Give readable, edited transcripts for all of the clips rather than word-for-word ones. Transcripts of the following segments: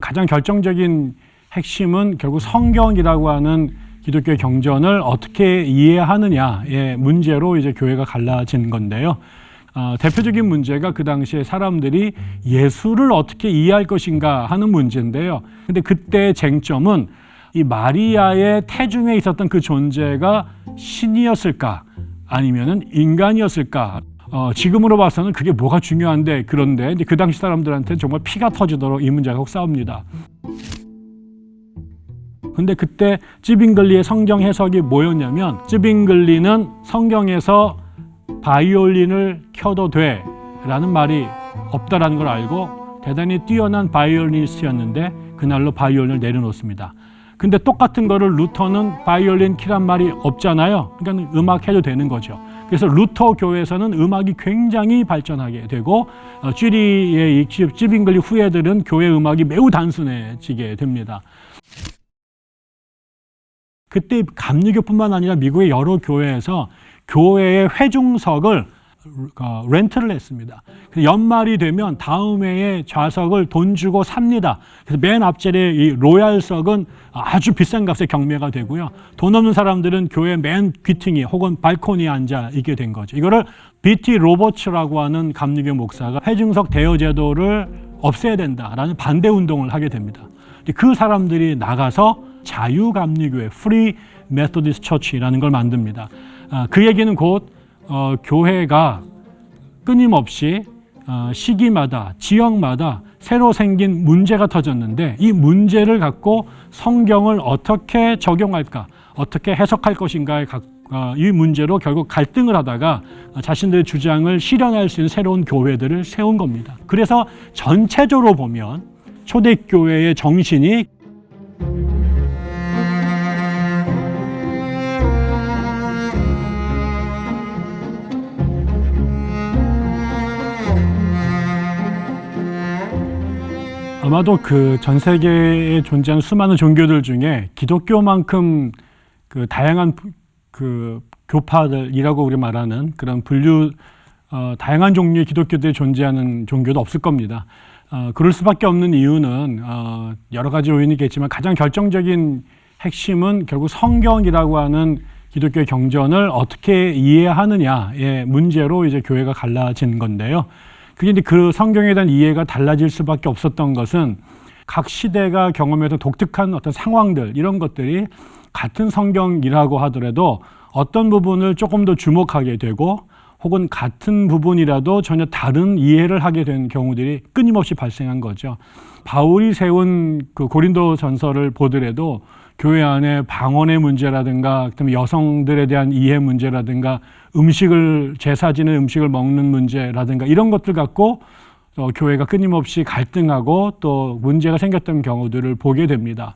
가장 결정적인 핵심은 결국 성경이라고 하는 기독교의 경전을 어떻게 이해하느냐의 문제로 이제 교회가 갈라진 건데요. 대표적인 문제가 그 당시에 사람들이 예수를 어떻게 이해할 것인가 하는 문제인데요. 근데 그때의 쟁점은 이 마리아의 태중에 있었던 그 존재가 신이었을까 아니면은 인간이었을까? 지금으로 봐서는 그게 뭐가 중요한데, 그런데 이제 그 당시 사람들한테는 정말 피가 터지도록 이 문제가 싸웁니다. 근데 그때 쯔빙글리의 성경 해석이 뭐였냐면, 쯔빙글리는 성경에서 바이올린을 켜도 돼 라는 말이 없다라는 걸 알고 대단히 뛰어난 바이올리니스트였는데 그날로 바이올린을 내려놓습니다. 근데 똑같은 거를 루터는 바이올린 키란 말이 없잖아요. 그러니까 음악 해도 되는 거죠. 그래서 루터 교회에서는 음악이 굉장히 발전하게 되고 쥐리의 쯔빙글리 후예들은 교회 음악이 매우 단순해지게 됩니다. 그때 감리교뿐만 아니라 미국의 여러 교회에서 교회의 회중석을 렌트를 했습니다. 연말이 되면 다음 해에 좌석을 돈 주고 삽니다. 그래서 맨 앞자리에 이 로얄석은 아주 비싼 값에 경매가 되고요. 돈 없는 사람들은 교회 맨 귀퉁이 혹은 발코니에 앉아 있게 된 거죠. 이거를 B.T. 로버츠라고 하는 감리교 목사가 회중석 대여 제도를 없애야 된다라는 반대 운동을 하게 됩니다. 그 사람들이 나가서 자유감리교회 Free Methodist Church라는 걸 만듭니다. 그 얘기는 곧 교회가 끊임없이 시기마다 지역마다 새로 생긴 문제가 터졌는데 이 문제를 갖고 성경을 어떻게 적용할까, 어떻게 해석할 것인가에 이 문제로 결국 갈등을 하다가 자신들의 주장을 실현할 수 있는 새로운 교회들을 세운 겁니다. 그래서 전체적으로 보면 초대교회의 정신이 아마도 그 전 세계에 존재하는 수많은 종교들 중에 기독교만큼 그 다양한 그 교파들이라고 우리 말하는 그런 분류 다양한 종류의 기독교들이 존재하는 종교도 없을 겁니다. 그럴 수밖에 없는 이유는 여러 가지 요인이 있겠지만 가장 결정적인 핵심은 결국 성경이라고 하는 기독교의 경전을 어떻게 이해하느냐의 문제로 이제 교회가 갈라진 건데요. 그게 이제 그 성경에 대한 이해가 달라질 수밖에 없었던 것은 각 시대가 경험했던 독특한 어떤 상황들, 이런 것들이 같은 성경이라고 하더라도 어떤 부분을 조금 더 주목하게 되고 혹은 같은 부분이라도 전혀 다른 이해를 하게 된 경우들이 끊임없이 발생한 거죠. 바울이 세운 그 고린도 전서를 보더라도 교회 안에 방언의 문제라든가 그다음에 여성들에 대한 이해 문제라든가 제사 지는 음식을 먹는 문제라든가 이런 것들 갖고 교회가 끊임없이 갈등하고 또 문제가 생겼던 경우들을 보게 됩니다.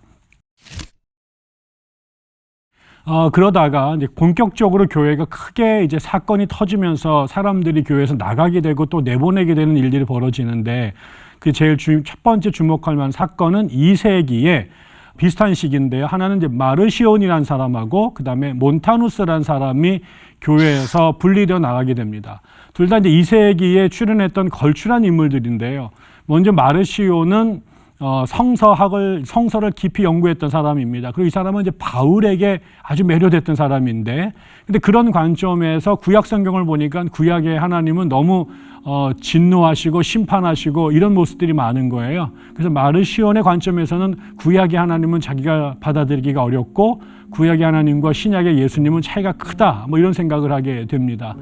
그러다가 이제 본격적으로 교회가 크게 이제 사건이 터지면서 사람들이 교회에서 나가게 되고 또 내보내게 되는 일들이 벌어지는데 그 제일 첫 번째 주목할 만한 사건은 2세기에 비슷한 시기인데요. 하나는 이제 마르시온이라는 사람하고 그 다음에 몬타누스라는 사람이 교회에서 분리되어 나가게 됩니다. 둘 다 이제 2세기에 출연했던 걸출한 인물들인데요. 먼저 마르시온은 성서를 깊이 연구했던 사람입니다. 그리고 이 사람은 이제 바울에게 아주 매료됐던 사람인데, 근데 그런 관점에서 구약 성경을 보니까 구약의 하나님은 너무 진노하시고 심판하시고 이런 모습들이 많은 거예요. 그래서 마르시온의 관점에서는 구약의 하나님은 자기가 받아들이기가 어렵고 구약의 하나님과 신약의 예수님은 차이가 크다, 뭐 이런 생각을 하게 됩니다.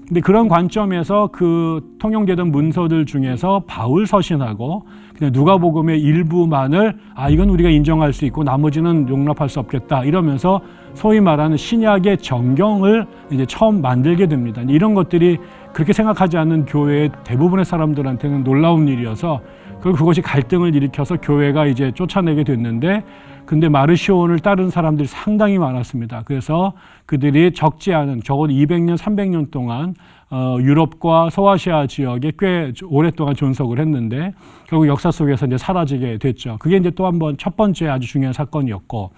근데 그런 관점에서 그 통용되던 문서들 중에서 바울 서신하고 그냥 누가복음의 일부만을 이건 우리가 인정할 수 있고 나머지는 용납할 수 없겠다 이러면서 소위 말하는 신약의 정경을 이제 처음 만들게 됩니다. 이런 것들이 그렇게 생각하지 않는 교회의 대부분의 사람들한테는 놀라운 일이어서 결국 그것이 갈등을 일으켜서 교회가 이제 쫓아내게 됐는데, 근데 마르시온을 따른 사람들이 상당히 많았습니다. 그래서 그들이 적지 않은 적어도 200년, 300년 동안 유럽과 소아시아 지역에 꽤 오랫동안 존속을 했는데 결국 역사 속에서 이제 사라지게 됐죠. 그게 이제 또 한 번 첫 번째 아주 중요한 사건이었고,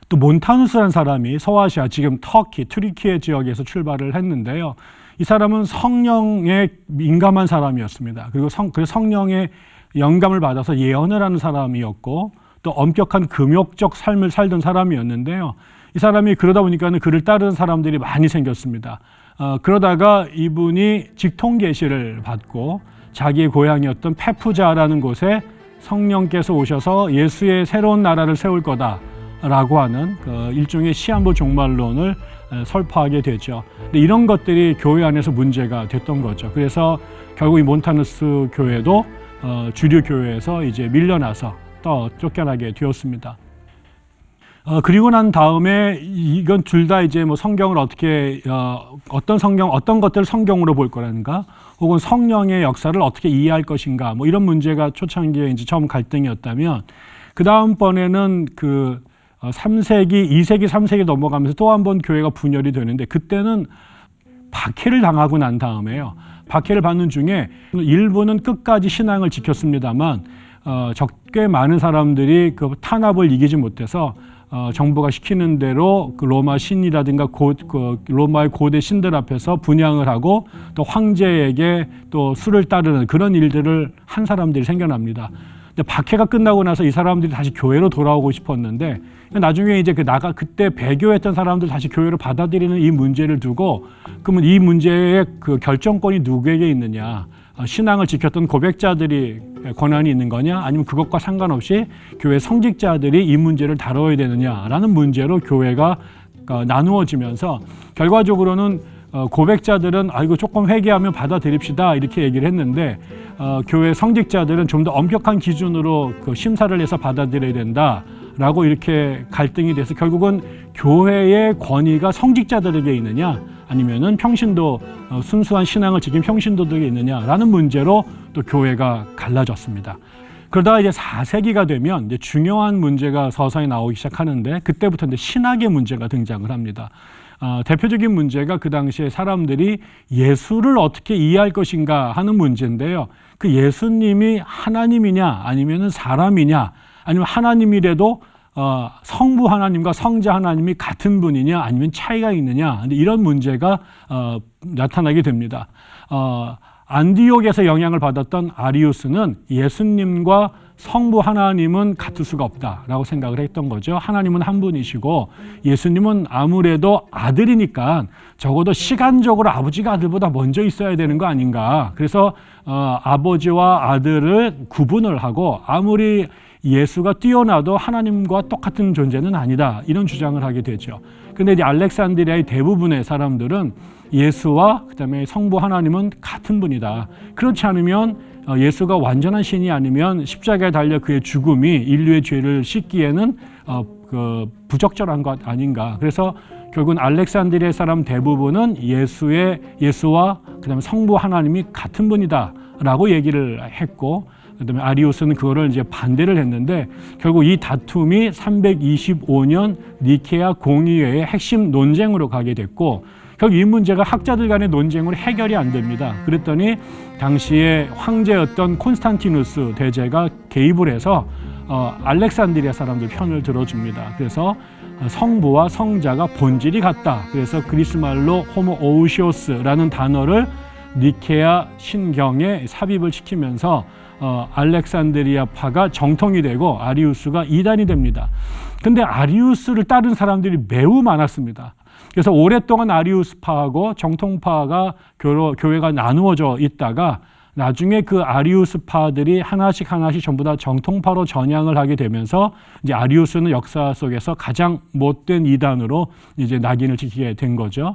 또 몬타누스라는 사람이 소아시아, 지금 터키, 튀르키예 지역에서 출발을 했는데요. 이 사람은 성령에 민감한 사람이었습니다. 그리고 그래서 성령의 영감을 받아서 예언을 하는 사람이었고 또 엄격한 금욕적 삶을 살던 사람이었는데요. 이 사람이 그러다 보니까는 그를 따르는 사람들이 많이 생겼습니다. 그러다가 이분이 직통계시를 받고 자기의 고향이었던 페푸자라는 곳에 성령께서 오셔서 예수의 새로운 나라를 세울 거다라고 하는 그 일종의 시한부 종말론을 설파하게 되죠. 근데 이런 것들이 교회 안에서 문제가 됐던 거죠. 그래서 결국 이 몬타누스 교회도 주류 교회에서 이제 밀려나서 또 쫓겨나게 되었습니다. 그리고 난 다음에 이건 둘 다 이제 뭐 성경을 어떻게 어떤 것들을 성경으로 볼 거라는가, 혹은 성령의 역사를 어떻게 이해할 것인가, 뭐 이런 문제가 초창기에 이제 처음 갈등이었다면, 그 다음번에는 그 3세기, 2세기, 3세기 넘어가면서 또 한 번 교회가 분열이 되는데, 그때는 박해를 당하고 난 다음에요. 박해를 받는 중에 일부는 끝까지 신앙을 지켰습니다만 적게 많은 사람들이 그 탄압을 이기지 못해서 정부가 시키는 대로 그 로마 신이라든가 그 로마의 고대 신들 앞에서 분향을 하고 또 황제에게 또 술을 따르는 그런 일들을 한 사람들이 생겨납니다. 근데 박해가 끝나고 나서 이 사람들이 다시 교회로 돌아오고 싶었는데, 나중에 이제 그때 배교했던 사람들 다시 교회로 받아들이는 이 문제를 두고, 그러면 이 문제의 그 결정권이 누구에게 있느냐? 신앙을 지켰던 고백자들이 권한이 있는 거냐, 아니면 그것과 상관없이 교회 성직자들이 이 문제를 다뤄야 되느냐라는 문제로 교회가 나누어지면서, 결과적으로는 고백자들은 이거 조금 회개하면 받아들입시다 이렇게 얘기를 했는데, 교회 성직자들은 좀 더 엄격한 기준으로 그 심사를 해서 받아들여야 된다라고 이렇게 갈등이 돼서, 결국은 교회의 권위가 성직자들에게 있느냐, 아니면은 평신도 순수한 신앙을 지킨 평신도들에게 있느냐라는 문제로 또 교회가 갈라졌습니다. 그러다가 이제 4세기가 되면 이제 중요한 문제가 서서히 나오기 시작하는데, 그때부터 이제 신학의 문제가 등장을 합니다. 대표적인 문제가 그 당시에 사람들이 예수를 어떻게 이해할 것인가 하는 문제인데요. 그 예수님이 하나님이냐 아니면은 사람이냐, 아니면 하나님이라도 성부 하나님과 성자 하나님이 같은 분이냐 아니면 차이가 있느냐, 이런 문제가 나타나게 됩니다. 안디옥에서 영향을 받았던 아리우스는 예수님과 성부 하나님은 같을 수가 없다라고 생각을 했던 거죠. 하나님은 한 분이시고 예수님은 아무래도 아들이니까 적어도 시간적으로 아버지가 아들보다 먼저 있어야 되는 거 아닌가. 그래서 아버지와 아들을 구분을 하고, 아무리 예수가 뛰어나도 하나님과 똑같은 존재는 아니다, 이런 주장을 하게 되죠. 근데 이제 알렉산드리아의 대부분의 사람들은 예수와 그다음에 성부 하나님은 같은 분이다. 그렇지 않으면 예수가 완전한 신이 아니면 십자가에 달려 그의 죽음이 인류의 죄를 씻기에는 부적절한 것 아닌가. 그래서 결국은 알렉산드리아 사람 대부분은 예수와 그다음에 성부 하나님이 같은 분이다라고 얘기를 했고, 그다음에 아리우스는 그거를 이제 반대를 했는데, 결국 이 다툼이 325년 니케아 공의회의 핵심 논쟁으로 가게 됐고, 결국 이 문제가 학자들 간의 논쟁으로 해결이 안 됩니다. 그랬더니 당시에 황제였던 콘스탄티누스 대제가 개입을 해서 알렉산드리아 사람들 편을 들어줍니다. 그래서 성부와 성자가 본질이 같다. 그래서 그리스 말로 호모오우시오스라는 단어를 니케아 신경에 삽입을 시키면서 알렉산드리아파가 정통이 되고 아리우스가 이단이 됩니다. 근데 아리우스를 따른 사람들이 매우 많았습니다. 그래서 오랫동안 아리우스파하고 정통파가 교회가 나누어져 있다가, 나중에 그 아리우스파들이 하나씩 전부 다 정통파로 전향을 하게 되면서, 이제 아리우스는 역사 속에서 가장 못된 이단으로 이제 낙인을 찍히게 된 거죠.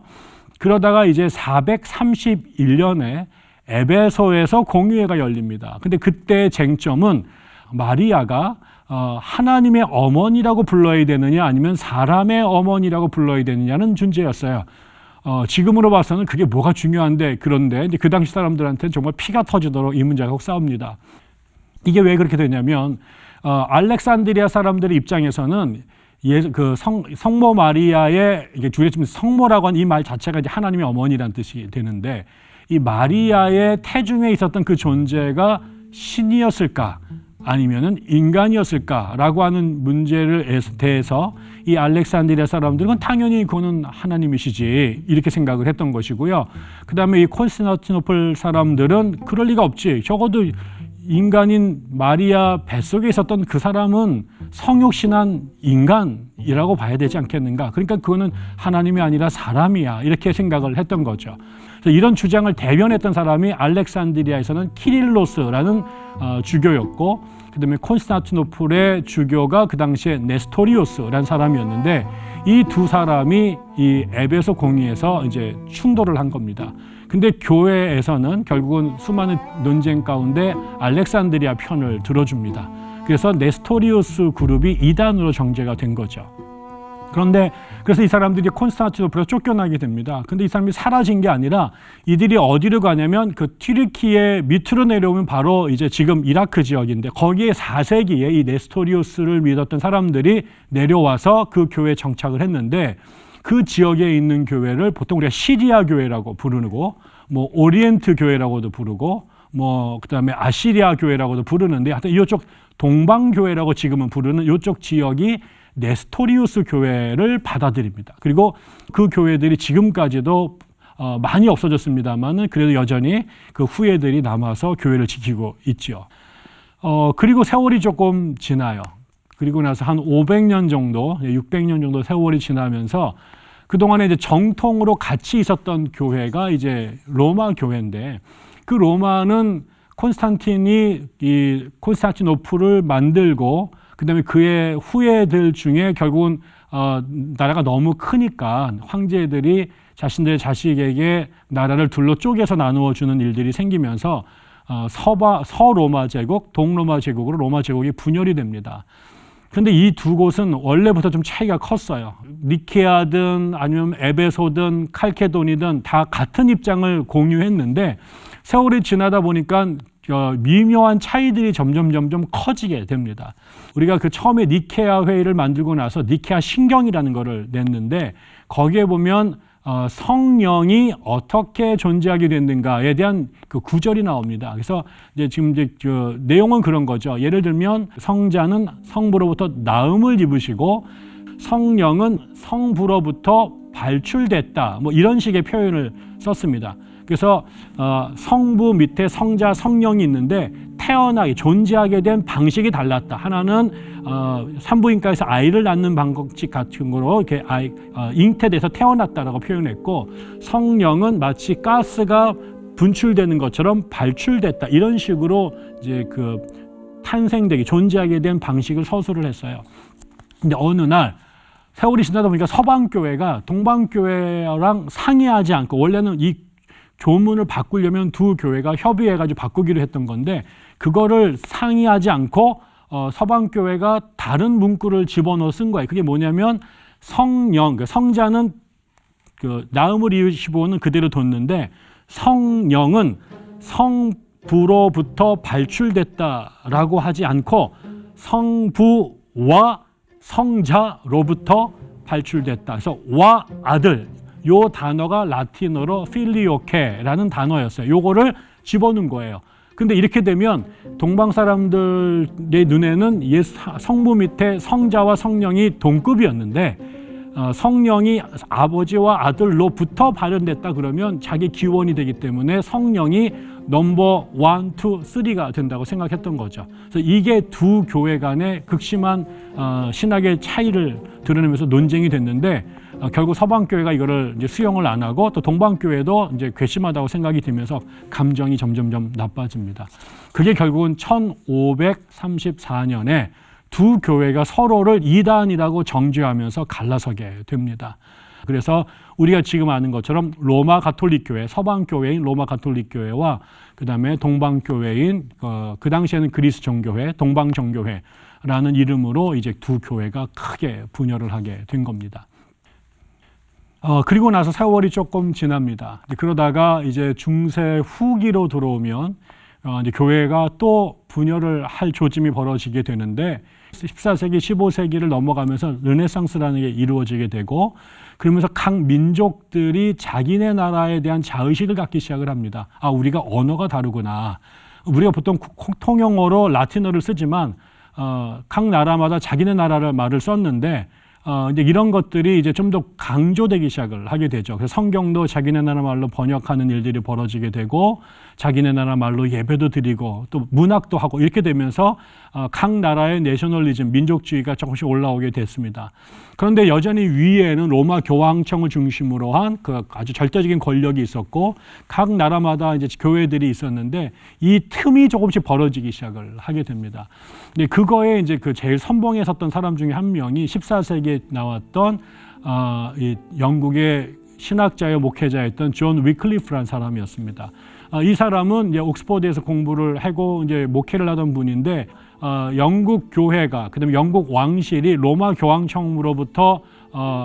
그러다가 이제 431년에 에베소에서 공의회가 열립니다. 근데 그때 쟁점은 마리아가 하나님의 어머니라고 불러야 되느냐 아니면 사람의 어머니라고 불러야 되느냐는 문제였어요. 지금으로 봐서는 그게 뭐가 중요한데, 그런데 이제 그 당시 사람들한테는 정말 피가 터지도록 이 문제가 싸웁니다. 이게 왜 그렇게 되냐면, 알렉산드리아 사람들의 입장에서는 성모 마리아의, 이게 주에 지금 성모라고 하는 이 말 자체가 이제 하나님의 어머니라는 뜻이 되는데, 이 마리아의 태중에 있었던 그 존재가 신이었을까 아니면은 인간이었을까라고 하는 문제를 대해서 이 알렉산드리아 사람들은 당연히 그거는 하나님이시지 이렇게 생각을 했던 것이고요. 그 다음에 이 콘스탄티노플 사람들은 그럴 리가 없지, 적어도 인간인 마리아 뱃속에 있었던 그 사람은 성육신한 인간이라고 봐야 되지 않겠는가. 그러니까 그거는 하나님이 아니라 사람이야, 이렇게 생각을 했던 거죠. 그래서 이런 주장을 대변했던 사람이 알렉산드리아에서는 키릴로스라는 주교였고, 그 다음에 콘스탄티노플의 주교가 그 당시에 네스토리우스라는 사람이었는데, 이 두 사람이 이 에베소 공의에서 이제 충돌을 한 겁니다. 근데 교회에서는 결국은 수많은 논쟁 가운데 알렉산드리아 편을 들어줍니다. 그래서 네스토리우스 그룹이 이단으로 정죄가 된 거죠. 그런데 그래서 이 사람들이 콘스탄티노플에서 쫓겨나게 됩니다. 근데 이 사람이 사라진 게 아니라 이들이 어디로 가냐면 그 튀르키예 밑으로 내려오면 바로 이제 지금 이라크 지역인데, 거기에 4세기에 이 네스토리우스를 믿었던 사람들이 내려와서 그 교회에 정착을 했는데, 그 지역에 있는 교회를 보통 우리가 시리아 교회라고 부르고, 뭐 오리엔트 교회라고도 부르고, 뭐 그다음에 아시리아 교회라고도 부르는데, 하여튼 이쪽 동방교회라고 지금은 부르는 이쪽 지역이 네스토리우스 교회를 받아들입니다. 그리고 그 교회들이 지금까지도 많이 없어졌습니다만은 그래도 여전히 그 후예들이 남아서 교회를 지키고 있죠. 그리고 세월이 조금 지나요. 그리고 나서 한 500년 정도, 600년 정도 세월이 지나면서 그동안에 이제 정통으로 같이 있었던 교회가 이제 로마 교회인데, 그 로마는 콘스탄틴이 이 콘스탄티노플을 만들고, 그다음에 그의 후예들 중에 결국은 나라가 너무 크니까 황제들이 자신들의 자식에게 나라를 둘로 쪼개서 나누어 주는 일들이 생기면서 서로마 제국, 동로마 제국으로 로마 제국이 분열이 됩니다. 그런데 이 두 곳은 원래부터 좀 차이가 컸어요. 니케아든 아니면 에베소든 칼케도니든 다 같은 입장을 공유했는데, 세월이 지나다 보니까 미묘한 차이들이 점점 커지게 됩니다. 우리가 그 처음에 니케아 회의를 만들고 나서 니케아 신경이라는 거를 냈는데, 거기에 보면 성령이 어떻게 존재하게 됐는가에 대한 그 구절이 나옵니다. 그래서 이제 지금 그 내용은 그런 거죠. 예를 들면 성자는 성부로부터 나음을 입으시고 성령은 성부로부터 발출됐다, 뭐 이런 식의 표현을 썼습니다. 그래서 성부 밑에 성자, 성령이 있는데 태어나게, 존재하게 된 방식이 달랐다. 하나는 산부인과에서 아이를 낳는 방식 같은 거로 이렇게 잉태돼서 태어났다라고 표현했고, 성령은 마치 가스가 분출되는 것처럼 발출됐다, 이런 식으로 이제 그 탄생되기, 존재하게 된 방식을 서술을 했어요. 근데 어느 날 세월이 지나다 보니까 서방교회가 동방교회랑 상의하지 않고, 원래는 이 교문을 바꾸려면 두 교회가 협의해가지고 바꾸기로 했던 건데, 그거를 상의하지 않고 서방교회가 다른 문구를 집어넣어 쓴 거예요. 그게 뭐냐면 성령, 성자는 그 나음을 이으시고는 그대로 뒀는데, 성령은 성부로부터 발출됐다라고 하지 않고 성부와 성자로부터 발출됐다. 그래서 와 아들, 요 단어가 라틴어로 필리오케라는 단어였어요. 요거를 집어넣은 거예요. 근데 이렇게 되면 동방 사람들의 눈에는 성부 밑에 성자와 성령이 동급이었는데, 성령이 아버지와 아들로부터 발현됐다 그러면 자기 기원이 되기 때문에 성령이 넘버 1, 2, 3가 된다고 생각했던 거죠. 그래서 이게 두 교회 간의 극심한 신학의 차이를 드러내면서 논쟁이 됐는데, 결국 서방교회가 이거를 이제 수용을 안 하고, 또 동방교회도 이제 괘씸하다고 생각이 들면서 감정이 점점 나빠집니다. 그게 결국은 1534년에 두 교회가 서로를 이단이라고 정죄하면서 갈라서게 됩니다. 그래서 우리가 지금 아는 것처럼 로마 가톨릭 교회, 서방 교회인 로마 가톨릭 교회와 그다음에 동방 교회인 그 당시에는 그리스 정교회, 동방 정교회라는 이름으로 이제 두 교회가 크게 분열을 하게 된 겁니다. 그리고 나서 세월이 조금 지납니다. 그러다가 이제 중세 후기로 들어오면 이제 교회가 또 분열을 할 조짐이 벌어지게 되는데, 14세기, 15세기를 넘어가면서 르네상스라는 게 이루어지게 되고, 그러면서 각 민족들이 자기네 나라에 대한 자의식을 갖기 시작을 합니다. 아, 우리가 언어가 다르구나. 우리가 보통 통용어로 라틴어를 쓰지만 각 나라마다 자기네 나라를 말을 썼는데, 이제 이런 것들이 이제 좀 더 강조되기 시작을 하게 되죠. 그래서 성경도 자기네 나라 말로 번역하는 일들이 벌어지게 되고, 자기네 나라 말로 예배도 드리고 또 문학도 하고 이렇게 되면서 각 나라의 내셔널리즘, 민족주의가 조금씩 올라오게 됐습니다. 그런데 여전히 위에는 로마 교황청을 중심으로 한 그 아주 절대적인 권력이 있었고 각 나라마다 이제 교회들이 있었는데 이 틈이 조금씩 벌어지기 시작을 하게 됩니다. 근데 그거에 이제 그 제일 선봉에 섰던 사람 중에 한 명이 14세기에 나왔던 이 영국의 신학자여 목회자였던 존 위클리프라는 사람이었습니다. 이 사람은 이제 옥스퍼드에서 공부를 하고 이제 목회를 하던 분인데 영국 교회가 그다음에 영국 왕실이 로마 교황청으로부터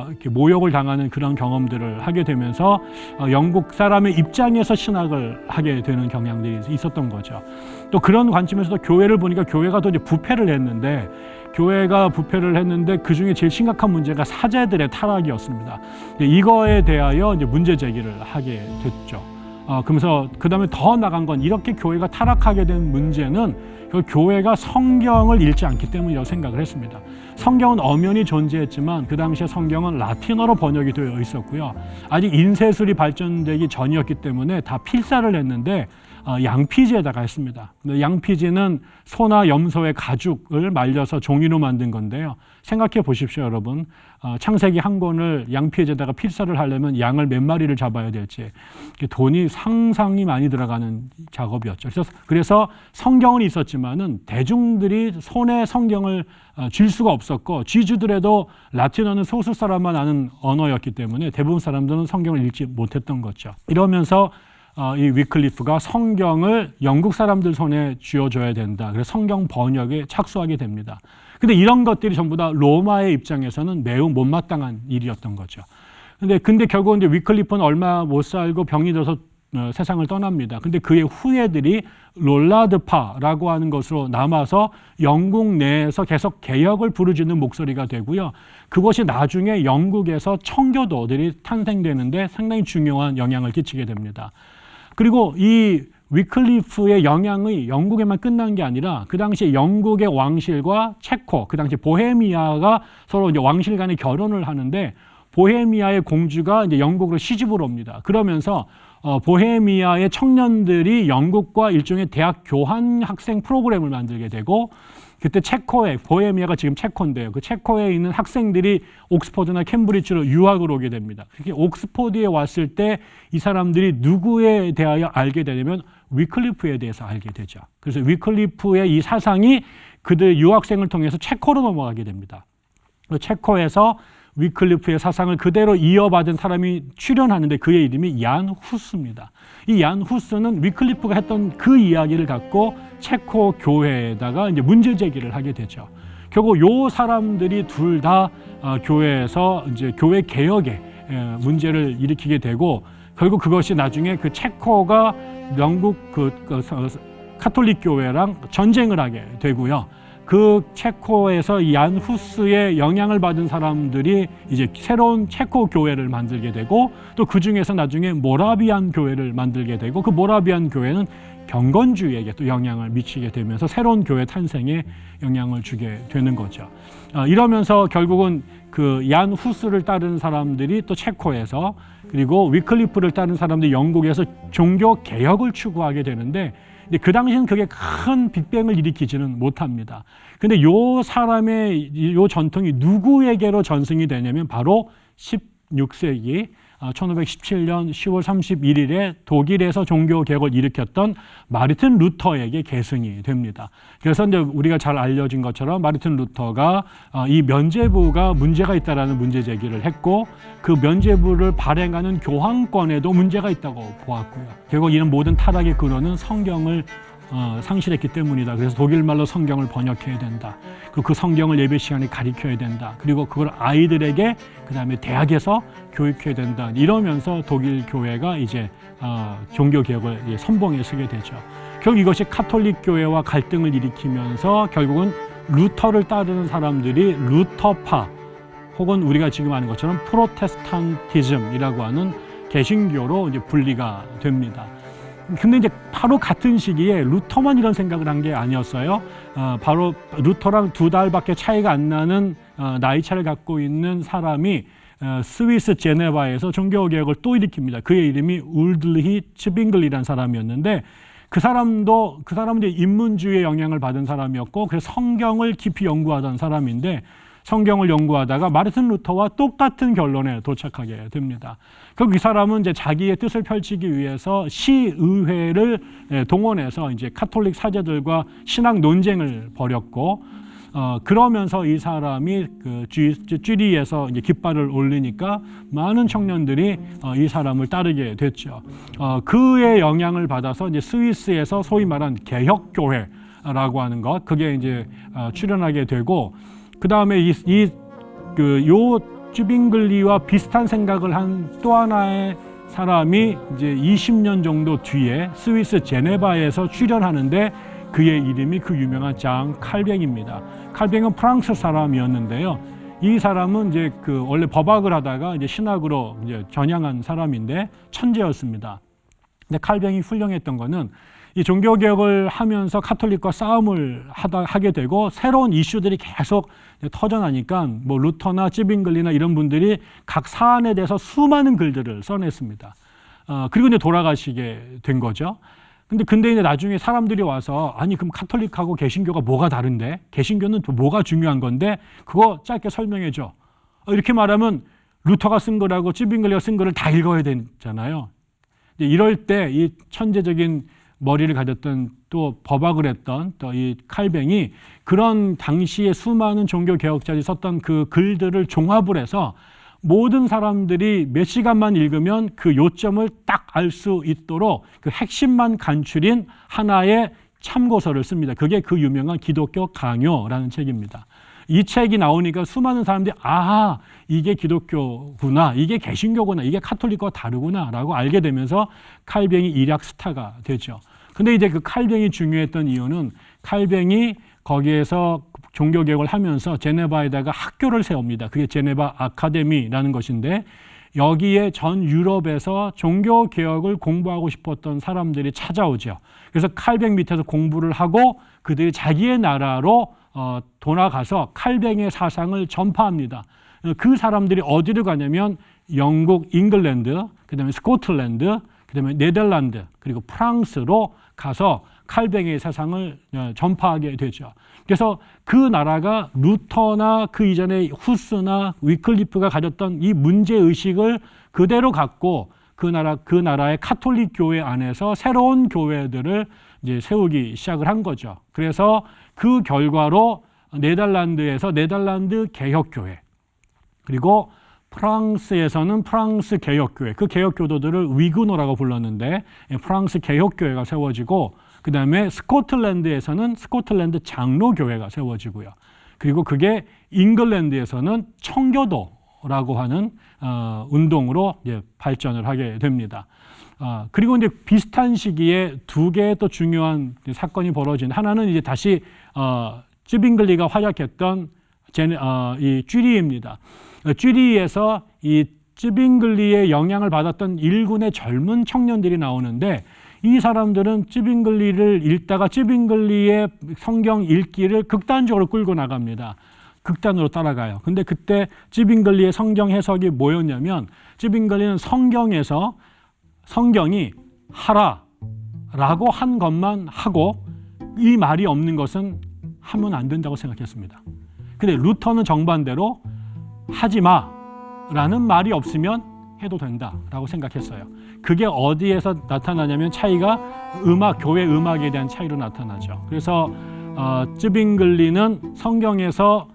이렇게 모욕을 당하는 그런 경험들을 하게 되면서 영국 사람의 입장에서 신학을 하게 되는 경향들이 있었던 거죠. 또 그런 관점에서도 교회를 보니까 교회가 또 이제 부패를 했는데 그 중에 제일 심각한 문제가 사제들의 타락이었습니다. 이거에 대하여 이제 문제 제기를 하게 됐죠. 그러면서 그 다음에 더 나간 건 이렇게 교회가 타락하게 된 문제는 그 교회가 성경을 읽지 않기 때문이라고 생각을 했습니다. 성경은 엄연히 존재했지만 그 당시에 성경은 라틴어로 번역이 되어 있었고요. 아직 인쇄술이 발전되기 전이었기 때문에 다 필사를 했는데 양피지에다가 했습니다. 양피지는 소나 염소의 가죽을 말려서 종이로 만든 건데요. 생각해 보십시오, 여러분. 창세기 한 권을 양피지에다가 필사를 하려면 양을 몇 마리를 잡아야 될지 돈이 상상이 많이 들어가는 작업이었죠. 그래서 성경은 있었지만은 대중들이 손에 성경을 쥘 수가 없었고 쥐주더라도 라틴어는 소수 사람만 아는 언어였기 때문에 대부분 사람들은 성경을 읽지 못했던 거죠. 이러면서 이 위클리프가 성경을 영국 사람들 손에 쥐어줘야 된다. 그래서 성경 번역에 착수하게 됩니다. 근데 이런 것들이 전부 다 로마의 입장에서는 매우 못마땅한 일이었던 거죠. 근데 결국은 이제 위클리프는 얼마 못 살고 병이 들어서 세상을 떠납니다. 근데 그의 후예들이 롤라드파라고 하는 것으로 남아서 영국 내에서 계속 개혁을 부르짖는 목소리가 되고요. 그것이 나중에 영국에서 청교도들이 탄생되는데 상당히 중요한 영향을 끼치게 됩니다. 그리고 이 위클리프의 영향이 영국에만 끝난 게 아니라 그 당시에 영국의 왕실과 체코, 그 당시 보헤미아가 서로 이제 왕실 간에 결혼을 하는데 보헤미아의 공주가 이제 영국으로 시집을 옵니다. 그러면서 보헤미아의 청년들이 영국과 일종의 대학 교환 학생 프로그램을 만들게 되고 그때 체코에, 보헤미아가 지금 체코인데요. 그 체코에 있는 학생들이 옥스퍼드나 캠브리지로 유학을 오게 됩니다. 그렇게 옥스퍼드에 왔을 때 이 사람들이 누구에 대하여 알게 되냐면 위클리프에 대해서 알게 되죠. 그래서 위클리프의 이 사상이 그들 유학생을 통해서 체코로 넘어가게 됩니다. 체코에서 위클리프의 사상을 그대로 이어받은 사람이 출연하는데 그의 이름이 얀 후스입니다. 이 얀 후스는 위클리프가 했던 그 이야기를 갖고 체코 교회에다가 이제 문제 제기를 하게 되죠. 결국 요 사람들이 둘 다 교회에서 이제 교회 개혁에 문제를 일으키게 되고 결국 그것이 나중에 그 체코가 영국 카톨릭 교회랑 전쟁을 하게 되고요. 그 체코에서 얀 후스의 영향을 받은 사람들이 이제 새로운 체코 교회를 만들게 되고 또 그 중에서 나중에 모라비안 교회를 만들게 되고 그 모라비안 교회는 경건주의에게 또 영향을 미치게 되면서 새로운 교회 탄생에 영향을 주게 되는 거죠. 이러면서 결국은 그 얀 후스를 따르는 사람들이 또 체코에서 그리고 위클리프를 따르는 사람들이 영국에서 종교 개혁을 추구하게 되는데 근데 그 당시는 그게 큰 빅뱅을 일으키지는 못합니다. 근데 요 사람의 요 전통이 누구에게로 전승이 되냐면 바로 16세기 1517년 10월 31일에 독일에서 종교개혁을 일으켰던 마르틴 루터에게 계승이 됩니다. 그래서 이제 우리가 잘 알려진 것처럼 마르틴 루터가 이 면죄부가 문제가 있다라는 문제 제기를 했고 그 면죄부를 발행하는 교황권에도 문제가 있다고 보았고요. 결국 이런 모든 타락의 근원은 성경을 상실했기 때문이다. 그래서 독일말로 성경을 번역해야 된다. 그 성경을 예배 시간에 가르쳐야 된다. 그리고 그걸 아이들에게 그 다음에 대학에서 교육해야 된다. 이러면서 독일 교회가 이제 종교 개혁을 선봉에 서게 되죠. 결국 이것이 카톨릭 교회와 갈등을 일으키면서 결국은 루터를 따르는 사람들이 루터파 혹은 우리가 지금 아는 것처럼 프로테스탄티즘이라고 하는 개신교로 이제 분리가 됩니다. 근데 이제 바로 같은 시기에 루터만 이런 생각을 한 게 아니었어요. 바로 루터랑 2달밖에 차이가 안 나는 나이 차를 갖고 있는 사람이 스위스 제네바에서 종교개혁을 또 일으킵니다. 그의 이름이 울드리히 츠빙글리라는 사람이었는데 그 사람은 이제 인문주의의 영향을 받은 사람이었고 그래서 성경을 깊이 연구하던 사람인데 성경을 연구하다가 마르틴 루터와 똑같은 결론에 도착하게 됩니다. 그 사람은 이제 자기의 뜻을 펼치기 위해서 시의회를 동원해서 이제 카톨릭 사제들과 신학 논쟁을 벌였고 그러면서 이 사람이 그 쥐리에서 이제 깃발을 올리니까 많은 청년들이 이 사람을 따르게 됐죠. 그의 영향을 받아서 이제 스위스에서 소위 말한 개혁교회라고 하는 것, 그게 이제 출현하게 되고, 그 다음에 요 쯔빙글리와 비슷한 생각을 한 또 하나의 사람이 이제 20년 정도 뒤에 스위스 제네바에서 출현하는데 그의 이름이 그 유명한 장 칼뱅입니다. 칼뱅은 프랑스 사람이었는데요. 이 사람은 이제 그 원래 법학을 하다가 이제 신학으로 이제 전향한 사람인데 천재였습니다. 근데 칼뱅이 훌륭했던 거는 이 종교개혁을 하면서 카톨릭과 싸움을 하게 되고 새로운 이슈들이 계속 터져나니까 뭐 루터나 쯔빙글리나 이런 분들이 각 사안에 대해서 수많은 글들을 써냈습니다. 그리고 이제 돌아가시게 된 거죠. 근데 이제 나중에 사람들이 와서 아니 그럼 카톨릭하고 개신교가 뭐가 다른데? 개신교는 또 뭐가 중요한 건데? 그거 짧게 설명해 줘. 이렇게 말하면 루터가 쓴 거라고 쯔빙글리가 쓴 거를 다 읽어야 되잖아요. 이럴 때 이 천재적인 머리를 가졌던 또 법학을 했던 또 이 칼뱅이 그런 당시에 수많은 종교 개혁자들이 썼던 그 글들을 종합을 해서 모든 사람들이 몇 시간만 읽으면 그 요점을 딱 알 수 있도록 그 핵심만 간추린 하나의 참고서를 씁니다. 그게 그 유명한 기독교 강요라는 책입니다. 이 책이 나오니까 수많은 사람들이 아하, 이게 기독교구나, 이게 개신교구나, 이게 카톨릭과 다르구나 라고 알게 되면서 칼뱅이 일약 스타가 되죠. 근데 이제 그 칼뱅이 중요했던 이유는 칼뱅이 거기에서 종교개혁을 하면서 제네바에다가 학교를 세웁니다. 그게 제네바 아카데미라는 것인데 여기에 전 유럽에서 종교개혁을 공부하고 싶었던 사람들이 찾아오죠. 그래서 칼뱅 밑에서 공부를 하고 그들이 자기의 나라로 돌아가서 칼뱅의 사상을 전파합니다. 그 사람들이 어디를 가냐면 영국, 잉글랜드, 그다음에 스코틀랜드, 그다음에 네덜란드, 그리고 프랑스로 가서 칼뱅의 사상을 전파하게 되죠. 그래서 그 나라가 루터나 그 이전에 후스나 위클리프가 가졌던 이 문제의식을 그대로 갖고 그 나라의 카톨릭 교회 안에서 새로운 교회들을 이제 세우기 시작을 한 거죠. 그래서 그 결과로 네덜란드에서 네덜란드 개혁교회, 그리고 프랑스에서는 프랑스 개혁교회, 그 개혁교도들을 위그노라고 불렀는데 프랑스 개혁교회가 세워지고, 그 다음에 스코틀랜드에서는 스코틀랜드 장로교회가 세워지고요. 그리고 그게 잉글랜드에서는 청교도라고 하는 운동으로 이제 발전을 하게 됩니다. 그리고 이제 비슷한 시기에 두 개의 또 중요한 사건이 벌어진, 하나는 이제 다시 쯔빙글리가 활약했던 이 쥐리입니다. 쥐리에서 이 쯔빙글리의 영향을 받았던 일군의 젊은 청년들이 나오는데 이 사람들은 쯔빙글리를 읽다가 쯔빙글리의 성경 읽기를 극단적으로 끌고 나갑니다. 극단으로 따라가요. 근데 그때 쯔빙글리의 성경 해석이 뭐였냐면 쯔빙글리는 성경에서 성경이 하라라고 한 것만 하고 이 말이 없는 것은 하면 안 된다고 생각했습니다. 근데 루터는 정반대로 하지 마라는 말이 없으면 해도 된다라고 생각했어요. 그게 어디에서 나타나냐면 차이가 교회 음악에 대한 차이로 나타나죠. 그래서 쯔빙글리는 성경에서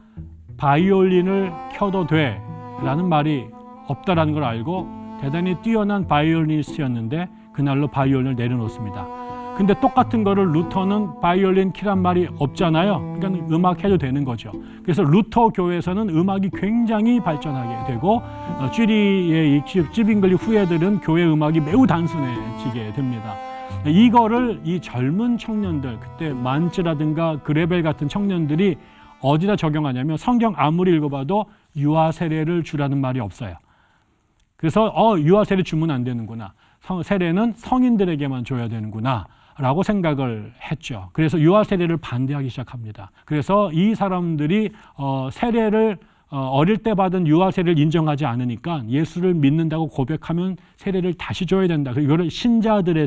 바이올린을 켜도 돼라는 말이 없다라는 걸 알고 대단히 뛰어난 바이올리니스트였는데 그날로 바이올린을 내려놓습니다. 근데 똑같은 거를 루터는 바이올린 키란 말이 없잖아요. 그러니까 음악 해도 되는 거죠. 그래서 루터 교회에서는 음악이 굉장히 발전하게 되고 쥐리의 쯔빙글리 후예들은 교회 음악이 매우 단순해지게 됩니다. 이거를 이 젊은 청년들, 그때 만츠라든가 그레벨 같은 청년들이 어디다 적용하냐면 성경 아무리 읽어봐도 유아 세례를 주라는 말이 없어요. 그래서 유아 세례 주면 안 되는구나. 세례는 성인들에게만 줘야 되는구나 라고 생각을 했죠. 그래서 유아 세례를 반대하기 시작합니다. 그래서 이 사람들이 세례를 어릴 때 받은 유아 세례를 인정하지 않으니까 예수를 믿는다고 고백하면 세례를 다시 줘야 된다. 이거를 신자들의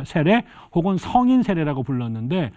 세례 혹은 성인 세례라고 불렀는데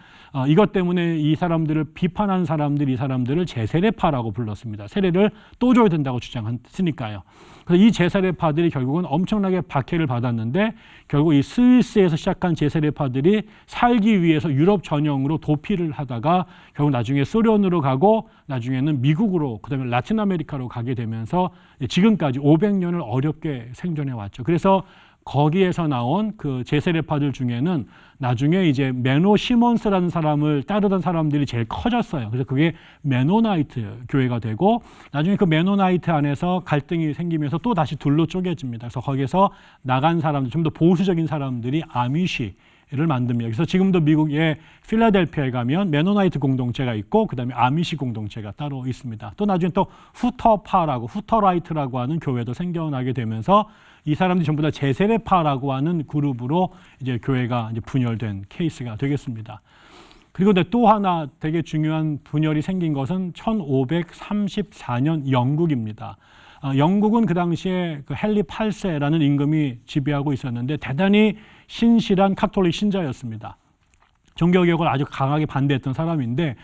이것 때문에 이 사람들을 비판한 사람들이 이 사람들을 제세례파라고 불렀습니다. 세례를 또 줘야 된다고 주장했으니까요. 그래서 이 제세례파들이 결국은 엄청나게 박해를 받았는데 결국 이 스위스에서 시작한 제세례파들이 살기 위해서 유럽 전역으로 도피를 하다가 결국 나중에 소련으로 가고 나중에는 미국으로 그다음에 라틴 아메리카로 가게 되면서 지금까지 500년을 어렵게 생존해 왔죠. 그래서 거기에서 나온 그 제세례파들 중에는 나중에 이제 메노 시몬스라는 사람을 따르던 사람들이 제일 커졌어요. 그래서 그게 메노나이트 교회가 되고 나중에 그 메노나이트 안에서 갈등이 생기면서 또 다시 둘로 쪼개집니다. 그래서 거기서 나간 사람들, 좀 더 보수적인 사람들이 아미시를 만듭니다. 그래서 지금도 미국의 필라델피아에 가면 메노나이트 공동체가 있고 그다음에 아미시 공동체가 따로 있습니다. 또 나중에 또 후터파라고 후터라이트라고 하는 교회도 생겨나게 되면서 이 사람들이 전부 다 제세례파라고 하는 그룹으로 이제 교회가 이제 분열된 케이스가 되겠습니다. 그리고 또 하나 되게 중요한 분열이 생긴 것은 1534년 영국입니다. 영국은 그 당시에 그 헨리 8세라는 임금이 지배하고 있었는데 대단히 신실한 카톨릭 신자였습니다. 종교개혁을 아주 강하게 반대했던 사람인데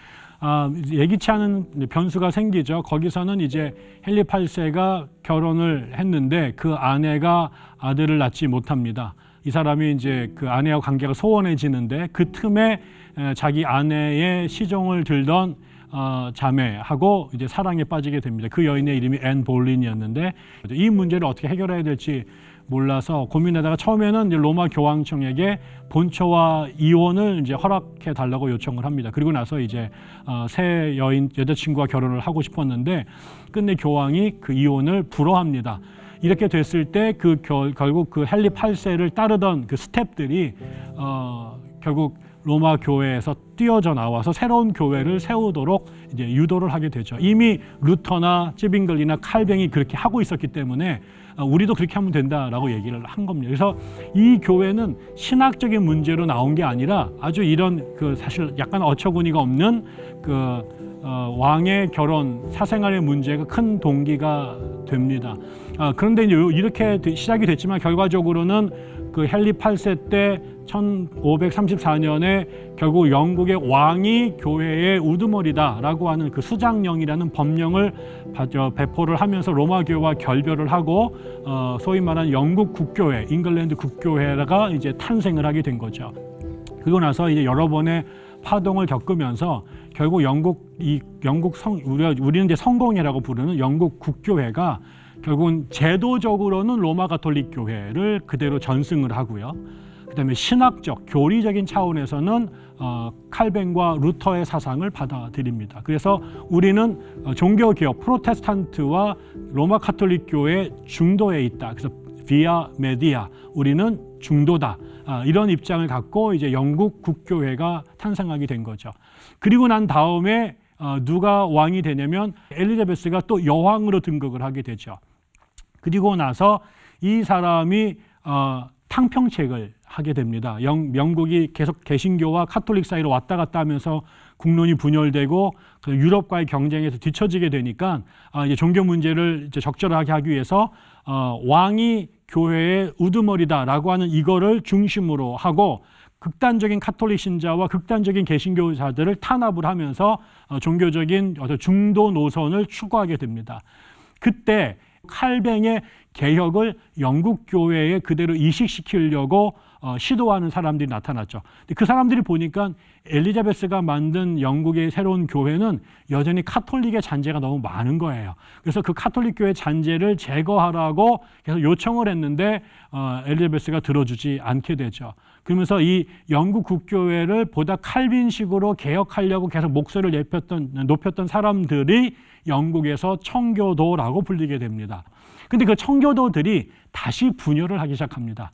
예기치 않은 변수가 생기죠. 거기서는 이제 헨리 8세가 결혼을 했는데 그 아내가 아들을 낳지 못합니다. 이 사람이 이제 그 아내와 관계가 소원해지는데 그 틈에 자기 아내의 시종을 들던 자매하고 이제 사랑에 빠지게 됩니다. 그 여인의 이름이 앤 볼린이었는데 이 문제를 어떻게 해결해야 될지 몰라서 고민하다가 처음에는 이제 로마 교황청에게 본처와 이혼을 이제 허락해 달라고 요청을 합니다. 그리고 나서 이제 새 여자친구와 결혼을 하고 싶었는데 끝내 교황이 그 이혼을 불허합니다. 이렇게 됐을 때 결국 그 헨리 8세를 따르던 그 스텝들이 결국 로마 교회에서 뛰어져 나와서 새로운 교회를 세우도록 이제 유도를 하게 되죠. 이미 루터나 찌빙글리나 칼뱅이 그렇게 하고 있었기 때문에 우리도 그렇게 하면 된다라고 얘기를 한 겁니다. 그래서 이 교회는 신학적인 문제로 나온 게 아니라 아주 이런 그 사실 약간 어처구니가 없는 그 왕의 결혼 사생활의 문제가 큰 동기가 됩니다. 그런데 이제 이렇게 시작이 됐지만 결과적으로는 그 헨리 8세 때 1534년에 결국 영국의 왕이 교회의 우두머리다라고 하는 그 수장령이라는 법령을 배포를 하면서 로마 교회와 결별을 하고 소위 말하는 영국 국교회, 잉글랜드 국교회가 이제 탄생을 하게 된 거죠. 그리고 나서 이제 여러 번의 파동을 겪으면서 결국 우리는 이제 성공회라고 부르는 영국 국교회가 결국은 제도적으로는 로마 가톨릭 교회를 그대로 전승을 하고요. 그다음에 신학적, 교리적인 차원에서는 칼뱅과 루터의 사상을 받아들입니다. 그래서 우리는 종교개혁, 프로테스탄트와 로마 가톨릭 교회 중도에 있다. 그래서 비아 메디아, 우리는 중도다. 이런 입장을 갖고 이제 영국 국교회가 탄생하게 된 거죠. 그리고 난 다음에 누가 왕이 되냐면 엘리자베스가 또 여왕으로 등극을 하게 되죠. 그리고 나서 이 사람이 탕평책을 하게 됩니다. 영국이 계속 개신교와 카톨릭 사이로 왔다 갔다 하면서 국론이 분열되고 유럽과의 경쟁에서 뒤처지게 되니까 이제 종교 문제를 이제 적절하게 하기 위해서 왕이 교회의 우두머리다라고 하는 이거를 중심으로 하고 극단적인 카톨릭 신자와 극단적인 개신교자들을 탄압을 하면서 종교적인 중도 노선을 추구하게 됩니다. 그때 칼뱅의 개혁을 영국 교회에 그대로 이식시키려고 시도하는 사람들이 나타났죠. 그 사람들이 보니까 엘리자베스가 만든 영국의 새로운 교회는 여전히 카톨릭의 잔재가 너무 많은 거예요. 그래서 그 카톨릭 교회 잔재를 제거하라고 계속 요청을 했는데 엘리자베스가 들어주지 않게 되죠. 그러면서 이 영국 국교회를 보다 칼빈식으로 개혁하려고 계속 목소리를 높였던 사람들이 영국에서 청교도라고 불리게 됩니다. 근데 그 청교도들이 다시 분열을 하기 시작합니다.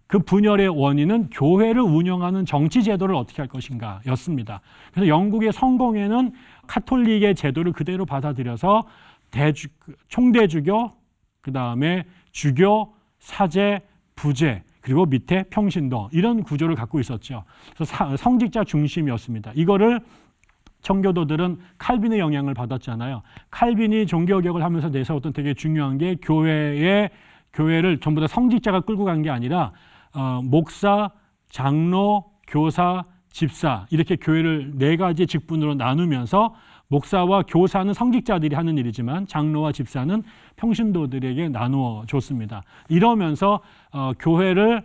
그 분열의 원인은 교회를 운영하는 정치 제도를 어떻게 할 것인가 였습니다. 그래서 영국의 성공회는 카톨릭의 제도를 그대로 받아들여서 총대주교, 그 다음에 주교, 사제, 부제, 그리고 밑에 평신도 이런 구조를 갖고 있었죠. 그래서 성직자 중심이었습니다. 이거를 청교도들은 칼빈의 영향을 받았잖아요. 칼빈이 종교개혁을 하면서 내세웠던 되게 중요한 게 교회를 전부 다 성직자가 끌고 간 게 아니라 목사, 장로, 교사, 집사 이렇게 교회를 4가지 직분으로 나누면서 목사와 교사는 성직자들이 하는 일이지만 장로와 집사는 평신도들에게 나누어 줬습니다. 이러면서 교회를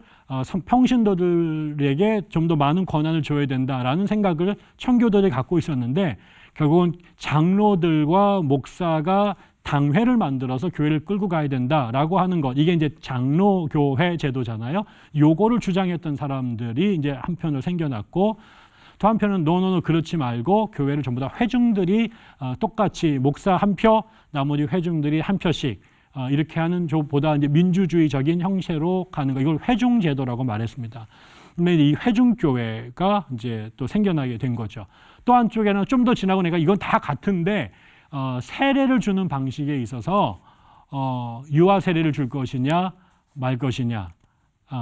평신도들에게 좀 더 많은 권한을 줘야 된다라는 생각을 청교도들이 갖고 있었는데 결국은 장로들과 목사가 당회를 만들어서 교회를 끌고 가야 된다라고 하는 것, 이게 이제 장로교회 제도잖아요. 요거를 주장했던 사람들이 이제 한편으로 생겨났고, 또 한편은 노노노 그렇지 말고 교회를 전부 다 회중들이 똑같이 목사 한 표, 나머지 회중들이 한 표씩 이렇게 하는 보다 이제 민주주의적인 형태로 가는 거, 이걸 회중 제도라고 말했습니다. 근데 이 회중교회가 이제 또 생겨나게 된 거죠. 또 한쪽에는 좀 더 지나고 내가 이건 다 같은데 세례를 주는 방식에 있어서 유아 세례를 줄 것이냐 말 것이냐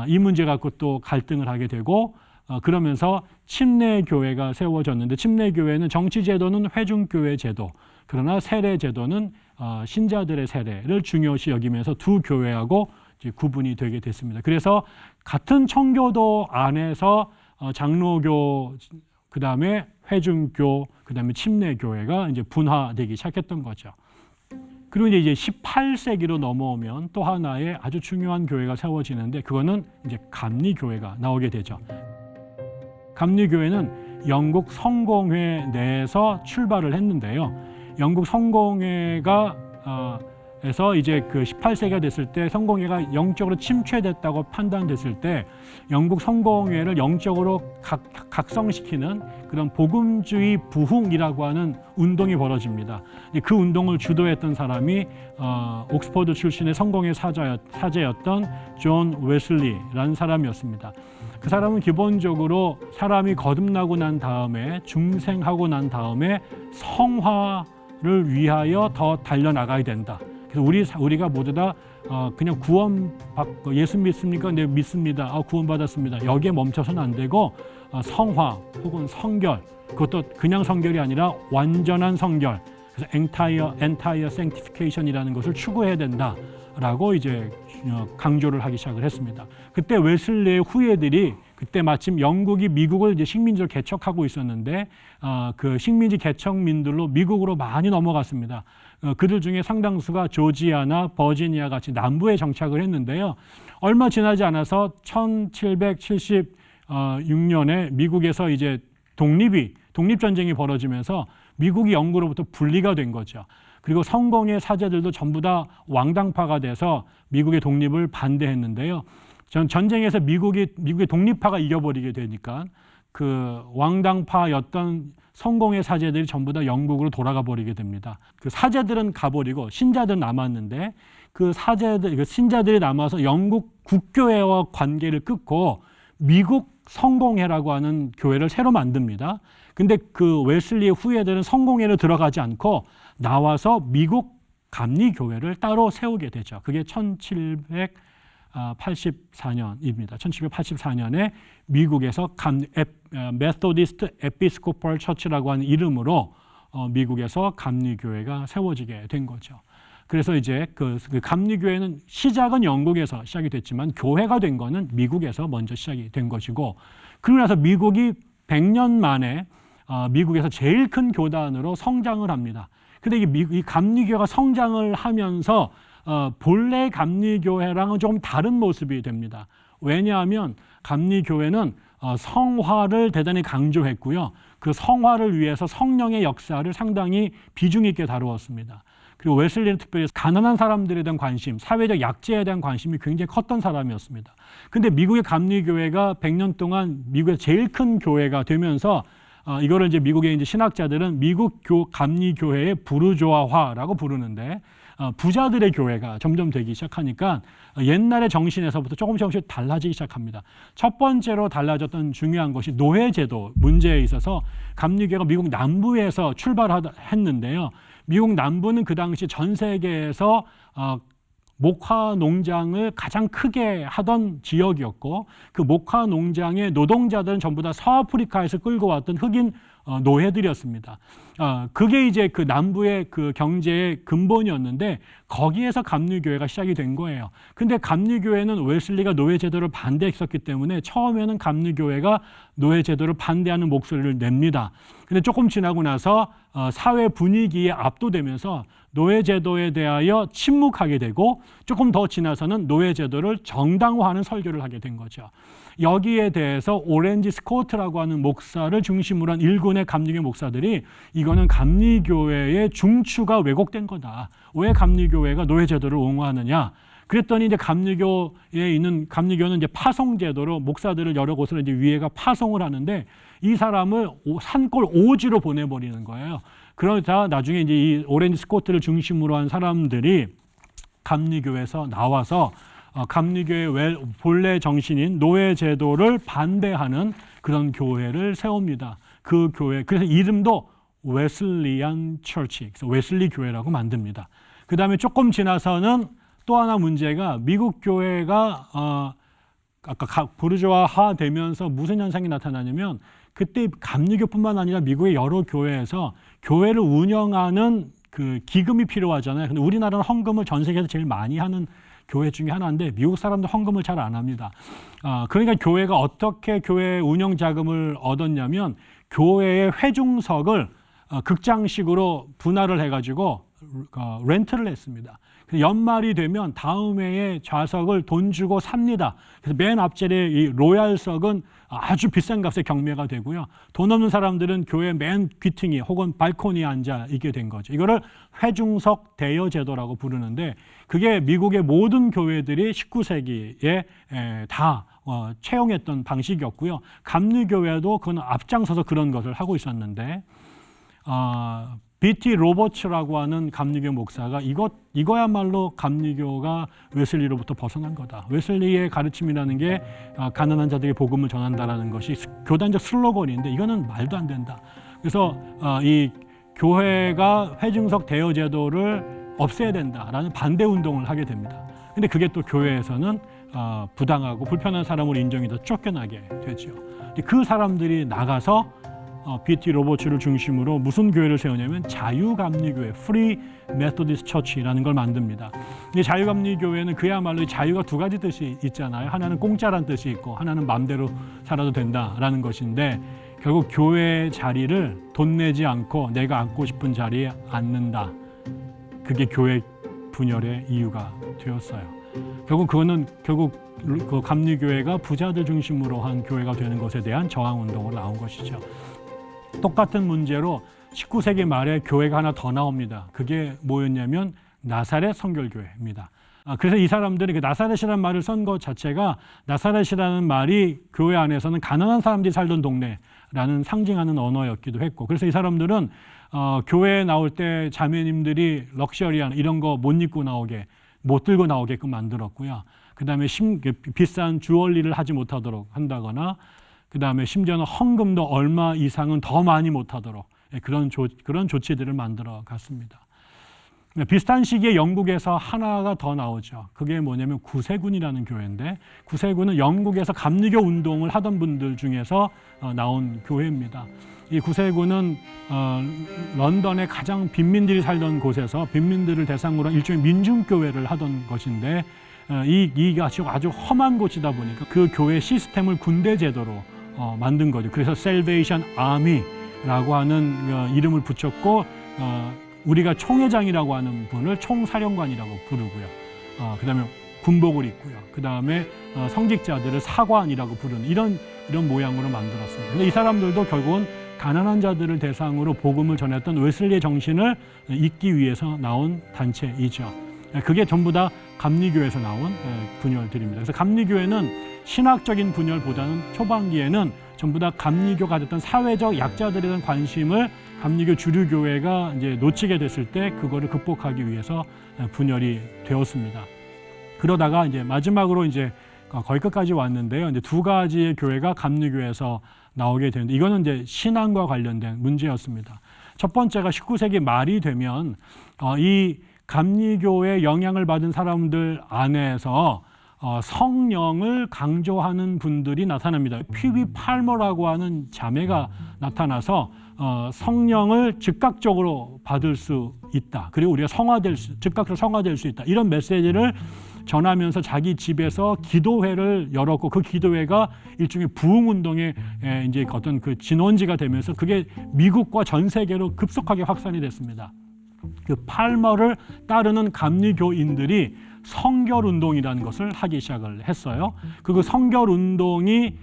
이 문제 갖고 또 갈등을 하게 되고 그러면서 침례교회가 세워졌는데 침례교회는 정치제도는 회중교회 제도, 그러나 세례 제도는 신자들의 세례를 중요시 여기면서 두 교회하고 이제 구분이 되게 됐습니다. 그래서 같은 청교도 안에서 장로교, 그 다음에 회중교, 그 다음에 침례교회가 이제 분화되기 시작했던 거죠. 그리고 이제 18세기로 넘어오면 또 하나의 아주 중요한 교회가 세워지는데 그거는 이제 감리교회가 나오게 되죠. 감리교회는 영국 성공회 내에서 출발을 했는데요. 영국 성공회가 에서 이제 그 18세기가 됐을 때 성공회가 영적으로 침체됐다고 판단됐을 때 영국 성공회를 영적으로 각성시키는 그런 복음주의 부흥이라고 하는 운동이 벌어집니다. 그 운동을 주도했던 사람이 옥스퍼드 출신의 성공회 사제였던 존 웨슬리라는 사람이었습니다. 그 사람은 기본적으로 사람이 거듭나고 난 다음에 중생하고 난 다음에 성화를 위하여 더 달려나가야 된다. 그래서 우리가 모두 다 그냥 구원받고 예수 믿습니까? 네, 믿습니다. 구원받았습니다. 여기에 멈춰서는 안 되고 성화 혹은 성결, 그것도 그냥 성결이 아니라 완전한 성결, 그래서 entire sanctification이라는 것을 추구해야 된다라고 이제 강조를 하기 시작을 했습니다. 그때 웨슬리의 후예들이 그때 마침 영국이 미국을 이제 식민지로 개척하고 있었는데 그 식민지 개척민들로 미국으로 많이 넘어갔습니다. 그들 중에 상당수가 조지아나 버지니아 같이 남부에 정착을 했는데요. 얼마 지나지 않아서 1776년에 미국에서 이제 독립전쟁이 벌어지면서 미국이 영국으로부터 분리가 된 거죠. 그리고 성공의 사제들도 전부 다 왕당파가 돼서 미국의 독립을 반대했는데요. 전쟁에서 미국의 독립파가 이겨버리게 되니까 그 왕당파였던 성공의 사제들이 전부 다 영국으로 돌아가 버리게 됩니다. 그 사제들은 가버리고 신자들은 남았는데 그 신자들이 남아서 영국 국교회와 관계를 끊고 미국 성공회라고 하는 교회를 새로 만듭니다. 근데 그 웨슬리의 후예들은 성공회로 들어가지 않고 나와서 미국 감리교회를 따로 세우게 되죠. 그게 1784년입니다. 1784년에 미국에서 메소디스트 에피스코펄 처치라고 하는 이름으로 미국에서 감리교회가 세워지게 된 거죠. 그래서 이제 그 감리교회는 시작은 영국에서 시작이 됐지만 교회가 된 거는 미국에서 먼저 시작이 된 것이고, 그러고 나서 미국이 100년 만에 미국에서 제일 큰 교단으로 성장을 합니다. 근데 이 감리교회가 성장을 하면서 본래 감리교회랑은 조금 다른 모습이 됩니다. 왜냐하면 감리교회는 성화를 대단히 강조했고요. 그 성화를 위해서 성령의 역사를 상당히 비중 있게 다루었습니다. 그리고 웨슬리는 특별히 가난한 사람들에 대한 관심, 사회적 약자에 대한 관심이 굉장히 컸던 사람이었습니다. 근데 미국의 감리교회가 100년 동안 미국의 제일 큰 교회가 되면서 이거를 이제 미국의 이제 신학자들은 미국 감리교회의 부르조아화라고 부르는데, 부자들의 교회가 점점 되기 시작하니까 옛날의 정신에서부터 조금씩 달라지기 시작합니다. 첫 번째로 달라졌던 중요한 것이 노예제도 문제에 있어서 감리교회가 미국 남부에서 출발했는데요. 미국 남부는 그 당시 전 세계에서 목화 농장을 가장 크게 하던 지역이었고, 그 목화 농장의 노동자들은 전부 다 서아프리카에서 끌고 왔던 흑인 노예들이었습니다. 그게 이제 그 남부의 그 경제의 근본이었는데 거기에서 감리교회가 시작이 된 거예요. 근데 감리교회는 웨슬리가 노예 제도를 반대했었기 때문에 처음에는 감리교회가 노예 제도를 반대하는 목소리를 냅니다. 근데 조금 지나고 나서 사회 분위기에 압도되면서 노예 제도에 대하여 침묵하게 되고 조금 더 지나서는 노예 제도를 정당화하는 설교를 하게 된 거죠. 여기에 대해서 오렌지 스코트라고 하는 목사를 중심으로 한 일군의 감리교 목사들이 이거는 감리교회의 중추가 왜곡된 거다. 왜 감리교회가 노예 제도를 옹호하느냐? 그랬더니 이제 감리교에 있는 감리교는 이제 파송 제도로 목사들을 여러 곳으로 이제 위에가 파송을 하는데 이 사람을 산골 오지로 보내버리는 거예요. 그러자 나중에 이제 이 오렌지 스코트를 중심으로 한 사람들이 감리교에서 나와서 감리교의 본래 정신인 노예 제도를 반대하는 그런 교회를 세웁니다. 그 교회, 그래서 이름도 웨슬리안 처치, 그래서 웨슬리 교회라고 만듭니다. 그 다음에 조금 지나서는 또 하나 문제가 미국 교회가 아까 부르주아화 되면서 무슨 현상이 나타나냐면 그때 감리교뿐만 아니라 미국의 여러 교회에서 교회를 운영하는 그 기금이 필요하잖아요. 근데 우리나라는 헌금을 전 세계에서 제일 많이 하는 교회 중에 하나인데 미국 사람들 헌금을 잘 안 합니다. 그러니까 교회가 어떻게 교회 운영 자금을 얻었냐면 교회의 회중석을 극장식으로 분할을 해가지고 렌트를 했습니다. 연말이 되면 다음 해에 좌석을 돈 주고 삽니다. 그래서 맨 앞자리에 이 로얄석은 아주 비싼 값에 경매가 되고요. 돈 없는 사람들은 교회 맨 귀퉁이 혹은 발코니에 앉아 있게 된 거죠. 이거를 회중석 대여 제도라고 부르는데 그게 미국의 모든 교회들이 19세기에 다 채용했던 방식이었고요. 감리교회도 그건 앞장서서 그런 것을 하고 있었는데 B.T. 로버츠라고 하는 감리교 목사가 이거야말로 감리교가 웨슬리로부터 벗어난 거다. 웨슬리의 가르침이라는 게 가난한 자들에게 복음을 전한다라는 것이 교단적 슬로건인데 이거는 말도 안 된다. 그래서 이 교회가 회중석 대여 제도를 없애야 된다라는 반대 운동을 하게 됩니다. 근데 그게 또 교회에서는 부당하고 불편한 사람으로 인정이 더 쫓겨나게 되죠. 그 사람들이 나가서 B.T. 로버츠를 중심으로 무슨 교회를 세우냐면 자유감리교회, Free Methodist Church라는 걸 만듭니다. 이 자유감리교회는 그야말로 자유가 두 가지 뜻이 있잖아요. 하나는 공짜란 뜻이 있고 하나는 마음대로 살아도 된다라는 것인데 결국 교회의 자리를 돈 내지 않고 내가 앉고 싶은 자리에 앉는다. 그게 교회 분열의 이유가 되었어요. 결국 그 감리교회가 부자들 중심으로 한 교회가 되는 것에 대한 저항운동으로 나온 것이죠. 똑같은 문제로 19세기 말에 교회가 하나 더 나옵니다. 그게 뭐였냐면 나사렛 선결교회입니다. 그래서 이 사람들이 그 나사렛이라는 말을 쓴 것 자체가 나사렛이라는 말이 교회 안에서는 가난한 사람들이 살던 동네라는 상징하는 언어였기도 했고 그래서 이 사람들은 교회에 나올 때 자매님들이 럭셔리한 이런 거 못 입고 나오게 못 들고 나오게끔 만들었고요. 그 다음에 비싼 주얼리를 하지 못하도록 한다거나 그 다음에 심지어는 헌금도 얼마 이상은 더 많이 못하도록 그런 조치들을 만들어 갔습니다. 비슷한 시기에 영국에서 하나가 더 나오죠. 그게 뭐냐면 구세군이라는 교회인데 구세군은 영국에서 감리교 운동을 하던 분들 중에서 나온 교회입니다. 이 구세군은 런던의 가장 빈민들이 살던 곳에서 빈민들을 대상으로 한 일종의 민중교회를 하던 것인데 이 아주 험한 곳이다 보니까 그 교회 시스템을 군대 제도로 만든 거죠. 그래서 Salvation Army라고 하는 이름을 붙였고 우리가 총회장이라고 하는 분을 총사령관이라고 부르고요. 그다음에 군복을 입고요. 그다음에 성직자들을 사관이라고 부르는 이런 모양으로 만들었습니다. 근데 이 사람들도 결국은 가난한 자들을 대상으로 복음을 전했던 웨슬리의 정신을 잇기 위해서 나온 단체이죠. 그게 전부 다 감리교에서 나온 분열들입니다. 그래서 감리교회는 신학적인 분열보다는 초반기에는 전부 다 감리교가 가졌던 사회적 약자들에 대한 관심을 감리교 주류교회가 이제 놓치게 됐을 때 그거를 극복하기 위해서 분열이 되었습니다. 그러다가 이제 마지막으로 이제 거의 끝까지 왔는데요. 이제 두 가지의 교회가 감리교에서 나오게 되는데 이거는 이제 신앙과 관련된 문제였습니다. 첫 번째가 19세기 말이 되면 이 감리교의 영향을 받은 사람들 안에서 성령을 강조하는 분들이 나타납니다. 퓨비 팔머라고 하는 자매가 나타나서 성령을 즉각적으로 받을 수 있다. 그리고 우리가 즉각적으로 성화될 수 있다. 이런 메시지를 전하면서 자기 집에서 기도회를 열었고, 그 기도회가 일종의 부흥운동의 이제 어떤 그 진원지가 되면서 그게 미국과 전 세계로 급속하게 확산이 됐습니다. 그 팔머를 따르는 감리교인들이 성결운동이라는 것을 하기 시작을 했어요. 그리고 성결운동이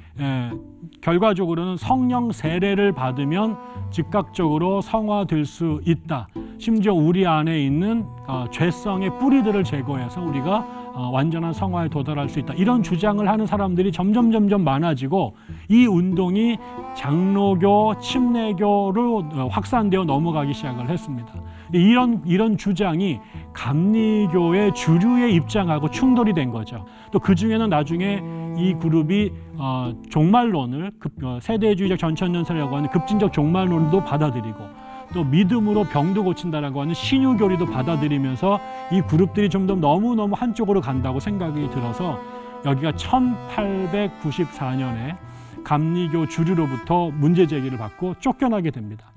결과적으로는 성령 세례를 받으면 즉각적으로 성화될 수 있다. 심지어 우리 안에 있는 죄성의 뿌리들을 제거해서 우리가 완전한 성화에 도달할 수 있다. 이런 주장을 하는 사람들이 점점 많아지고, 이 운동이 장로교, 침례교로 확산되어 넘어가기 시작을 했습니다. 이런 주장이 감리교의 주류의 입장하고 충돌이 된 거죠. 또 그 중에는 나중에 이 그룹이 종말론을 세대주의적 전천년설이라고 하는 급진적 종말론도 받아들이고, 또 믿음으로 병도 고친다라고 하는 신유교리도 받아들이면서 이 그룹들이 좀 더 너무너무 한쪽으로 간다고 생각이 들어서 여기가 1894년에 감리교 주류로부터 문제 제기를 받고 쫓겨나게 됩니다.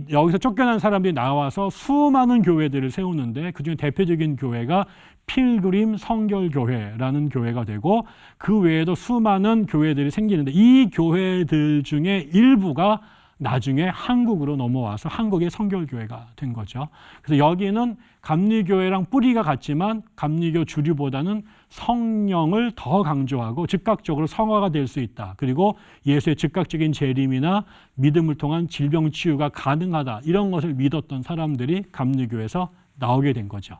여기서 쫓겨난 사람들이 나와서 수많은 교회들을 세우는데, 그중에 대표적인 교회가 필그림 성결교회라는 교회가 되고, 그 외에도 수많은 교회들이 생기는데, 이 교회들 중에 일부가 나중에 한국으로 넘어와서 한국의 성결교회가 된 거죠. 그래서 여기는 감리교회랑 뿌리가 같지만 감리교 주류보다는 성령을 더 강조하고 즉각적으로 성화가 될 수 있다. 그리고 예수의 즉각적인 재림이나 믿음을 통한 질병 치유가 가능하다. 이런 것을 믿었던 사람들이 감리교에서 나오게 된 거죠.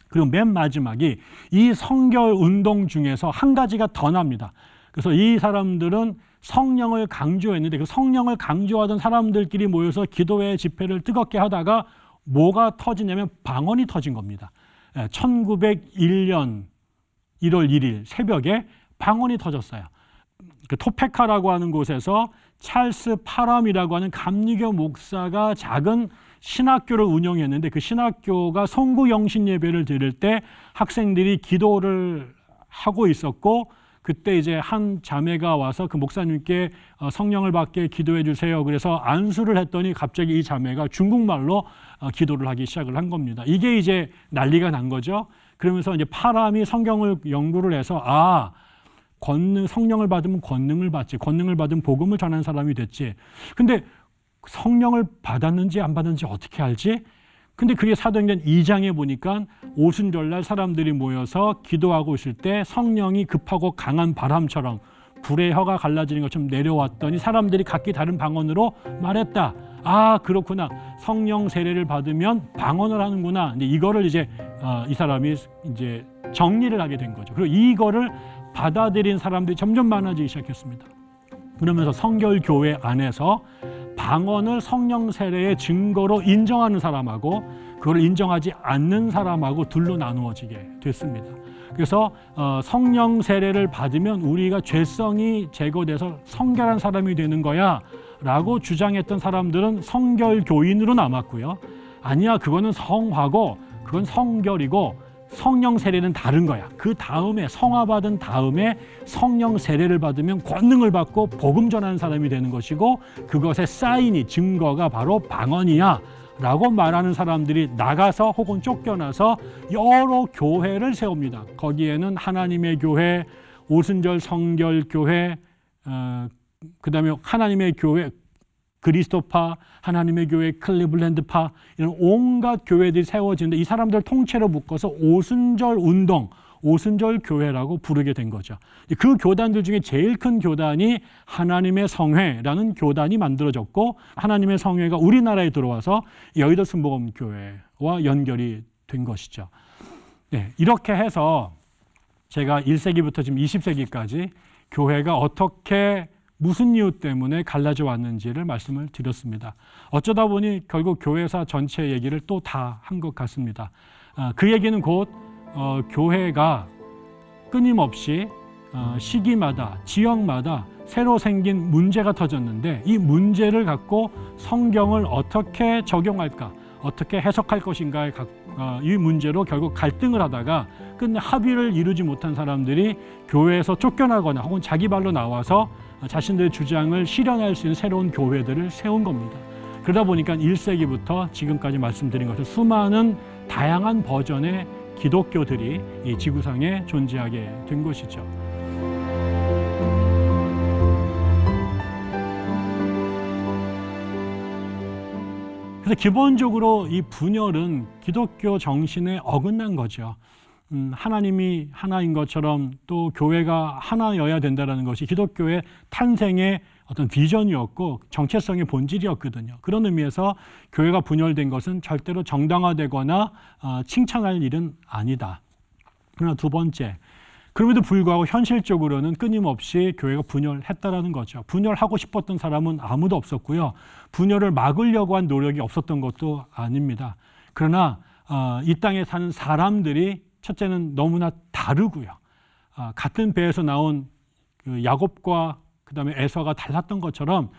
그리고 맨 마지막이 이 성결 운동 중에서 한 가지가 더 납니다. 그래서 이 사람들은 성령을 강조했는데, 그 성령을 강조하던 사람들끼리 모여서 기도회 집회를 뜨겁게 하다가 뭐가 터지냐면 방언이 터진 겁니다. 1901년 1월 1일 새벽에 방언이 터졌어요. 그 토페카라고 하는 곳에서 찰스 파람이라고 하는 감리교 목사가 작은 신학교를 운영했는데, 그 신학교가 송구영신 예배를 드릴 때 학생들이 기도를 하고 있었고, 그때 이제 한 자매가 와서 그 목사님께 성령을 받게 기도해 주세요. 그래서 안수를 했더니 갑자기 이 자매가 중국말로 기도를 하기 시작을 한 겁니다. 이게 이제 난리가 난 거죠. 그러면서 이제 파람이 성경을 연구를 해서 성령을 받으면 권능을 받지, 권능을 받으면 복음을 전하는 사람이 됐지. 근데 성령을 받았는지 안 받았는지 어떻게 알지? 근데 그게 사도행전 2장에 보니까 오순절날 사람들이 모여서 기도하고 있을 때 성령이 급하고 강한 바람처럼 불의 혀가 갈라지는 것처럼 내려왔더니 사람들이 각기 다른 방언으로 말했다. 그렇구나. 성령 세례를 받으면 방언을 하는구나. 근데 이거를 이제 이 사람이 이제 정리를 하게 된 거죠. 그리고 이거를 받아들인 사람들이 점점 많아지기 시작했습니다. 그러면서 성결교회 안에서 방언을 성령 세례의 증거로 인정하는 사람하고 그걸 인정하지 않는 사람하고 둘로 나누어지게 됐습니다. 그래서 성령 세례를 받으면 우리가 죄성이 제거돼서 성결한 사람이 되는 거야 라고 주장했던 사람들은 성결교인으로 남았고요. 아니야, 그거는 성화고 그건 성결이고 성령 세례는 다른 거야. 그 다음에 성화받은 다음에 성령 세례를 받으면 권능을 받고 복음 전하는 사람이 되는 것이고, 그것의 사인이, 증거가 바로 방언이야 라고 말하는 사람들이 나가서 혹은 쫓겨나서 여러 교회를 세웁니다. 거기에는 하나님의 교회, 오순절 성결교회, 그 다음에 하나님의 교회 그리스도파, 하나님의 교회 클리블랜드파, 이런 온갖 교회들이 세워지는데 이 사람들 통째로 묶어서 오순절 운동, 오순절 교회라고 부르게 된 거죠. 그 교단들 중에 제일 큰 교단이 하나님의 성회라는 교단이 만들어졌고, 하나님의 성회가 우리나라에 들어와서 여의도 순복음교회와 연결이 된 것이죠. 네, 이렇게 해서 제가 1세기부터 지금 20세기까지 교회가 어떻게 무슨 이유 때문에 갈라져 왔는지를 말씀을 드렸습니다. 어쩌다 보니 결국 교회사 전체 얘기를 또 다 한 것 같습니다. 그 얘기는 곧 교회가 끊임없이 시기마다 지역마다 새로 생긴 문제가 터졌는데, 이 문제를 갖고 성경을 어떻게 적용할까, 어떻게 해석할 것인가의 이 문제로 결국 갈등을 하다가 끝내 합의를 이루지 못한 사람들이 교회에서 쫓겨나거나 혹은 자기 발로 나와서 자신들의 주장을 실현할 수 있는 새로운 교회들을 세운 겁니다. 그러다 보니까 1세기부터 지금까지 말씀드린 것처럼 수많은 다양한 버전의 기독교들이 이 지구상에 존재하게 된 것이죠. 그래서 기본적으로 이 분열은 기독교 정신에 어긋난 거죠. 하나님이 하나인 것처럼 또 교회가 하나여야 된다는 것이 기독교의 탄생의 어떤 비전이었고 정체성의 본질이었거든요. 그런 의미에서 교회가 분열된 것은 절대로 정당화되거나 칭찬할 일은 아니다. 그러나 두 번째, 그럼에도 불구하고 현실적으로는 끊임없이 교회가 분열했다라는 거죠. 분열하고 싶었던 사람은 아무도 없었고요. 분열을 막으려고 한 노력이 없었던 것도 아닙니다. 그러나 이 땅에 사는 사람들이 첫째는 너무나 다르고요. 같은 배에서 나온 그 야곱과 그다음에 에서가 달랐던 것처럼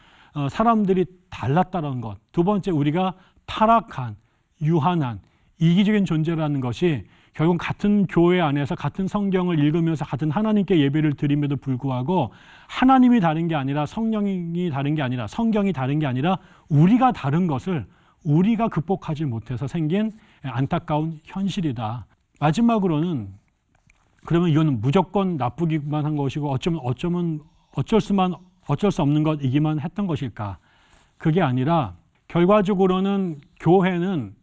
사람들이 달랐다는 것. 두 번째, 우리가 타락한, 유한한, 이기적인 존재라는 것이 결국 같은 교회 안에서 같은 성경을 읽으면서 같은 하나님께 예배를 드림에도 불구하고 하나님이 다른 게 아니라 성령이 다른 게 아니라 성경이 다른 게 아니라 우리가 다른 것을 우리가 극복하지 못해서 생긴 안타까운 현실이다. 마지막으로는 그러면 이거는 무조건 나쁘기만 한 것이고 어쩌면 어쩔 수 없는 것이기만 했던 것일까? 그게 아니라 결과적으로는 교회는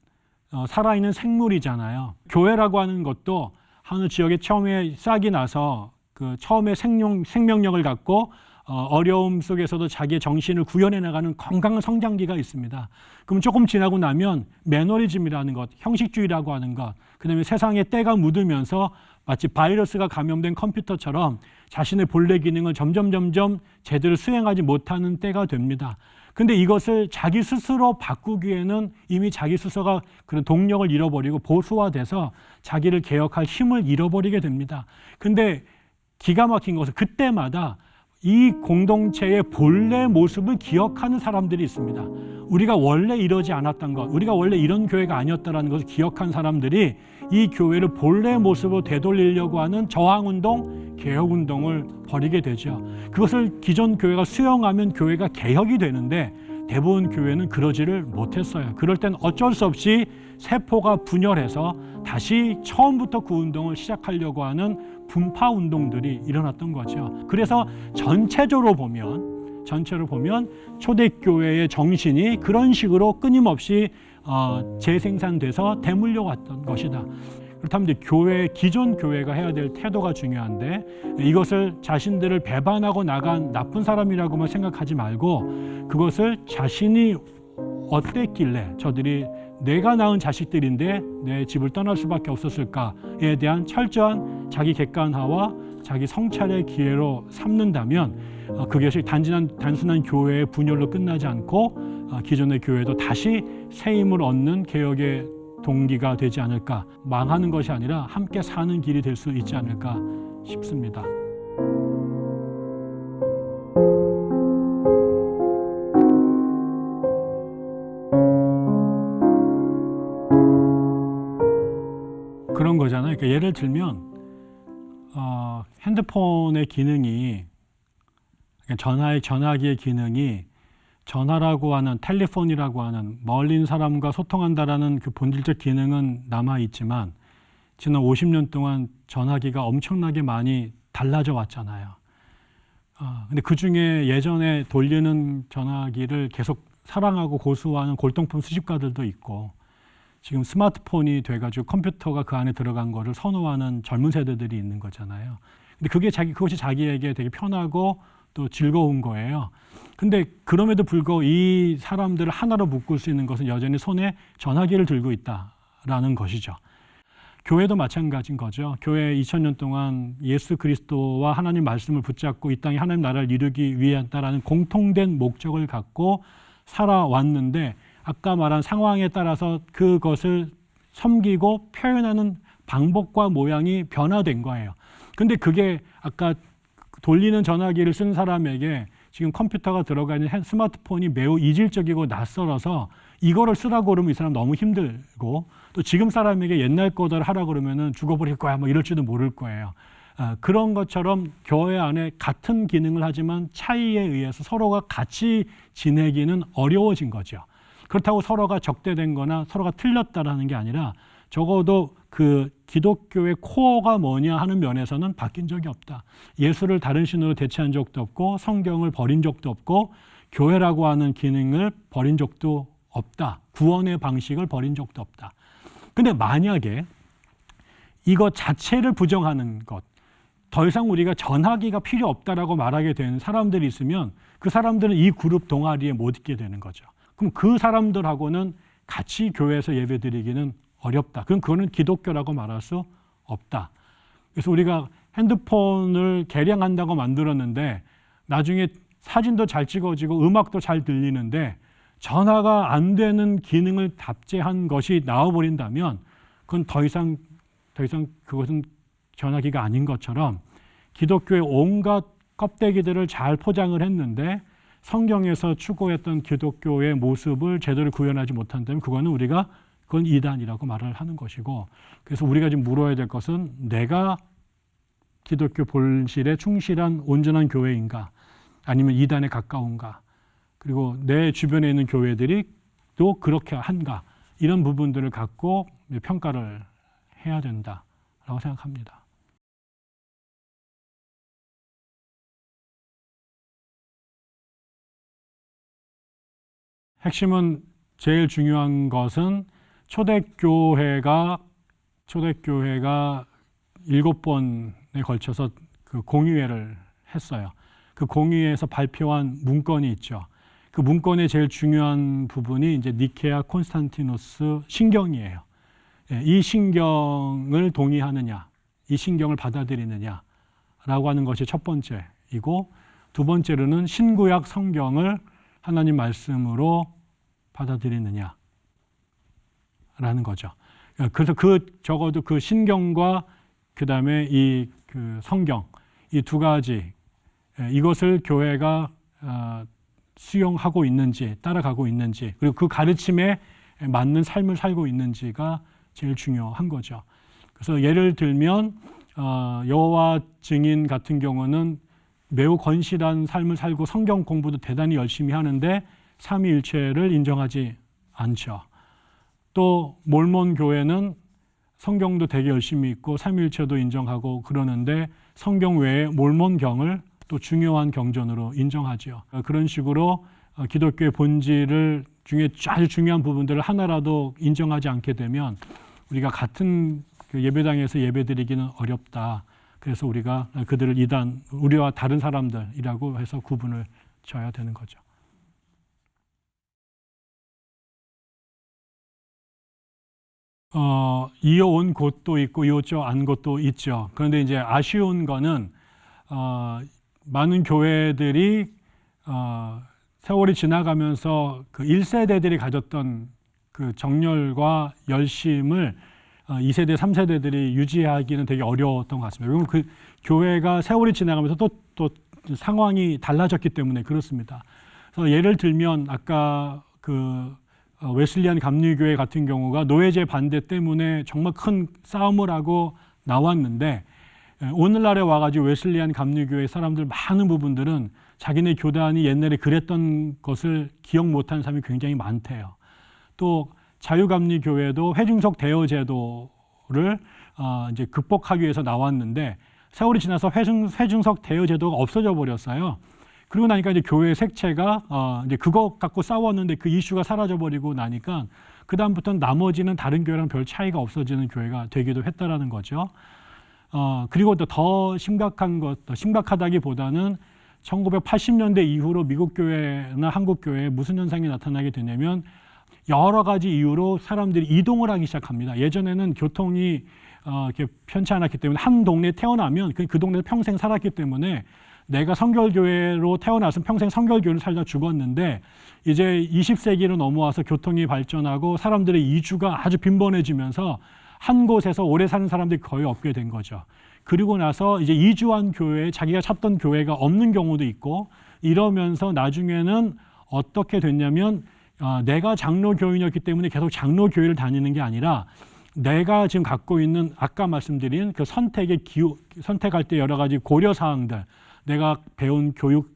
살아있는 생물이잖아요. 교회라고 하는 것도 어느 지역에 처음에 싹이 나서 그 처음에 생명력을 갖고 어려움 속에서도 자기의 정신을 구현해 나가는 건강한 성장기가 있습니다. 그럼 조금 지나고 나면 매너리즘이라는 것, 형식주의라고 하는 것, 그다음에 세상에 때가 묻으면서 마치 바이러스가 감염된 컴퓨터처럼 자신의 본래 기능을 점점 제대로 수행하지 못하는 때가 됩니다. 근데 이것을 자기 스스로 바꾸기에는 이미 자기 스스로가 그런 동력을 잃어버리고 보수화돼서 자기를 개혁할 힘을 잃어버리게 됩니다. 근데 기가 막힌 것은 그때마다 이 공동체의 본래 모습을 기억하는 사람들이 있습니다. 우리가 원래 이러지 않았던 것, 우리가 원래 이런 교회가 아니었다는 것을 기억한 사람들이 이 교회를 본래 모습으로 되돌리려고 하는 저항운동, 개혁운동을 벌이게 되죠. 그것을 기존 교회가 수용하면 교회가 개혁이 되는데 대부분 교회는 그러지를 못했어요. 그럴 땐 어쩔 수 없이 세포가 분열해서 다시 처음부터 그 운동을 시작하려고 하는 분파 운동들이 일어났던 거죠. 그래서 전체로 보면 초대교회의 정신이 그런 식으로 끊임없이 재생산돼서 대물려 왔던 것이다. 그렇다면 이제 기존 교회가 해야 될 태도가 중요한데 이것을 자신들을 배반하고 나간 나쁜 사람이라고만 생각하지 말고 그것을 자신이 어땠길래 저들이 내가 낳은 자식들인데 내 집을 떠날 수밖에 없었을까에 대한 철저한 자기 객관화와 자기 성찰의 기회로 삼는다면 그것이 단순한 교회의 분열로 끝나지 않고 기존의 교회도 다시 새 힘을 얻는 개혁의 동기가 되지 않을까, 망하는 것이 아니라 함께 사는 길이 될 수 있지 않을까 싶습니다. 그런 거잖아요. 그러니까 예를 들면 핸드폰의 기능이 전화기의 기능이 전화라고 하는 텔레폰이라고 하는 멀리 있는 사람과 소통한다라는 그 본질적 기능은 남아 있지만 지난 50년 동안 전화기가 엄청나게 많이 달라져 왔잖아요. 근데 그 중에 예전에 돌리는 전화기를 계속 사랑하고 고수하는 골동품 수집가들도 있고 지금 스마트폰이 돼가지고 컴퓨터가 그 안에 들어간 거를 선호하는 젊은 세대들이 있는 거잖아요. 근데 그것이 자기에게 되게 편하고 또 즐거운 거예요. 근데 그럼에도 불구하고 이 사람들을 하나로 묶을 수 있는 것은 여전히 손에 전화기를 들고 있다라는 것이죠. 교회도 마찬가지인 거죠. 교회 2000년 동안 예수 그리스도와 하나님 말씀을 붙잡고 이 땅에 하나님 나라를 이루기 위한다라는 공통된 목적을 갖고 살아왔는데 아까 말한 상황에 따라서 그것을 섬기고 표현하는 방법과 모양이 변화된 거예요. 근데 그게 아까 돌리는 전화기를 쓴 사람에게 지금 컴퓨터가 들어가 있는 스마트폰이 매우 이질적이고 낯설어서 이거를 쓰라고 그러면 이 사람 너무 힘들고 또 지금 사람에게 옛날 거대로 하라고 그러면은 죽어버릴 거야 뭐 이럴지도 모를 거예요. 그런 것처럼 교회 안에 같은 기능을 하지만 차이에 의해서 서로가 같이 지내기는 어려워진 거죠. 그렇다고 서로가 적대된 거나 서로가 틀렸다라는 게 아니라 적어도 그 기독교의 코어가 뭐냐 하는 면에서는 바뀐 적이 없다. 예수를 다른 신으로 대체한 적도 없고 성경을 버린 적도 없고 교회라고 하는 기능을 버린 적도 없다. 구원의 방식을 버린 적도 없다. 근데 만약에 이거 자체를 부정하는 것, 더 이상 우리가 전하기가 필요 없다라고 말하게 되는 사람들이 있으면 그 사람들은 이 그룹 동아리에 못 있게 되는 거죠. 그럼 그 사람들하고는 같이 교회에서 예배드리기는 어렵다. 그럼 그거는 기독교라고 말할 수 없다. 그래서 우리가 핸드폰을 개량한다고 만들었는데 나중에 사진도 잘 찍어지고 음악도 잘 들리는데 전화가 안 되는 기능을 답제한 것이 나와버린다면 그건 더 이상 그것은 전화기가 아닌 것처럼 기독교의 온갖 껍데기들을 잘 포장을 했는데 성경에서 추구했던 기독교의 모습을 제대로 구현하지 못한다면 그건 이단이라고 말을 하는 것이고, 그래서 우리가 지금 물어야 될 것은 내가 기독교 본질에 충실한 온전한 교회인가 아니면 이단에 가까운가, 그리고 내 주변에 있는 교회들이 또 그렇게 한가, 이런 부분들을 갖고 평가를 해야 된다라고 생각합니다. 핵심은 제일 중요한 것은 초대교회가 7번에 걸쳐서 그 공의회를 했어요. 그 공의회에서 발표한 문건이 있죠. 그 문건의 제일 중요한 부분이 이제 니케아 콘스탄티노스 신경이에요. 이 신경을 동의하느냐, 이 신경을 받아들이느냐라고 하는 것이 첫 번째이고, 두 번째로는 신구약 성경을 하나님 말씀으로 받아들이느냐라는 거죠. 그래서 적어도 그 신경과 그 다음에 그 성경, 이 두 가지, 이것을 교회가 수용하고 있는지, 따라가고 있는지, 그리고 그 가르침에 맞는 삶을 살고 있는지가 제일 중요한 거죠. 그래서 예를 들면 여호와 증인 같은 경우는 매우 건실한 삶을 살고 성경 공부도 대단히 열심히 하는데 삼위일체를 인정하지 않죠. 또 몰몬 교회는 성경도 되게 열심히 읽고 삼위일체도 인정하고 그러는데 성경 외에 몰몬경을 또 중요한 경전으로 인정하죠. 그런 식으로 기독교의 본질을 중에 아주 중요한 부분들을 하나라도 인정하지 않게 되면 우리가 같은 그 예배당에서 예배드리기는 어렵다. 그래서 우리가 그들을 이단, 우리와 다른 사람들이라고 해서 구분을 져야 되는 거죠. 이어온 곳도 있고 이어져 안 곳도 있죠. 그런데 이제 아쉬운 거는 많은 교회들이 세월이 지나가면서 그 1세대들이 가졌던 그 정열과 열심을 2세대, 3세대들이 유지하기는 되게 어려웠던 것 같습니다. 왜냐하면 그 교회가 세월이 지나가면서 또 상황이 달라졌기 때문에 그렇습니다. 그래서 예를 들면 아까 그 웨슬리안 감리교회 같은 경우가 노예제 반대 때문에 정말 큰 싸움을 하고 나왔는데 오늘날에 와가지고 웨슬리안 감리교회 사람들 많은 부분들은 자기네 교단이 옛날에 그랬던 것을 기억 못하는 사람이 굉장히 많대요. 또 자유감리교회도 회중석 대여 제도를 이제 극복하기 위해서 나왔는데 세월이 지나서 회중석 대여 제도가 없어져 버렸어요. 그리고 나니까 이제 교회 색채가 이제 그거 갖고 싸웠는데 그 이슈가 사라져 버리고 나니까 그 다음부터는 나머지는 다른 교회랑 별 차이가 없어지는 교회가 되기도 했다라는 거죠. 그리고 또 더 심각하다기보다는 1980년대 이후로 미국 교회나 한국 교회에 무슨 현상이 나타나게 되냐면 여러 가지 이유로 사람들이 이동을 하기 시작합니다. 예전에는 교통이 이렇게 편치 않았기 때문에 한 동네에 태어나면 그 동네에서 평생 살았기 때문에 내가 성결교회로 태어나서 평생 성결교회를 살다 죽었는데 이제 20세기로 넘어와서 교통이 발전하고 사람들의 이주가 아주 빈번해지면서 한 곳에서 오래 사는 사람들이 거의 없게 된 거죠. 그리고 나서 이제 이주한 교회에 자기가 찾던 교회가 없는 경우도 있고 이러면서 나중에는 어떻게 됐냐면 내가 장로교인이었기 때문에 계속 장로교회를 다니는 게 아니라 내가 지금 갖고 있는 아까 말씀드린 그 선택할 때 여러 가지 고려 사항들, 내가 배운 교육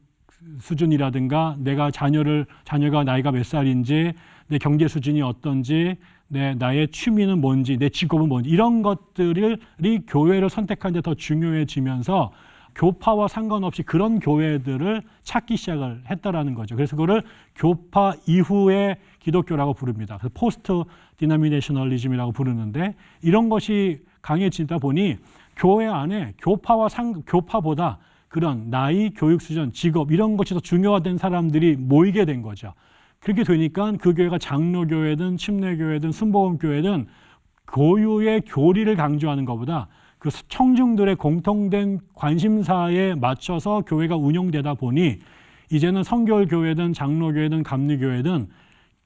수준이라든가 내가 자녀가 나이가 몇 살인지, 내 경제 수준이 어떤지, 나의 취미는 뭔지, 내 직업은 뭔지, 이런 것들이 교회를 선택하는 데 더 중요해지면서 교파와 상관없이 그런 교회들을 찾기 시작을 했다라는 거죠. 그래서 그거를 교파 이후의 기독교라고 부릅니다. 그래서 포스트 디노미네이셔널리즘이라고 부르는데, 이런 것이 강해지다 보니 교회 안에 교파보다 그런 나이, 교육 수준, 직업 이런 것이 더 중요화된 사람들이 모이게 된 거죠. 그렇게 되니까 그 교회가 장로교회든 침례교회든 순복음교회든 고유의 교리를 강조하는 것보다 그 청중들의 공통된 관심사에 맞춰서 교회가 운영되다 보니 이제는 성결교회든 장로교회든 감리교회든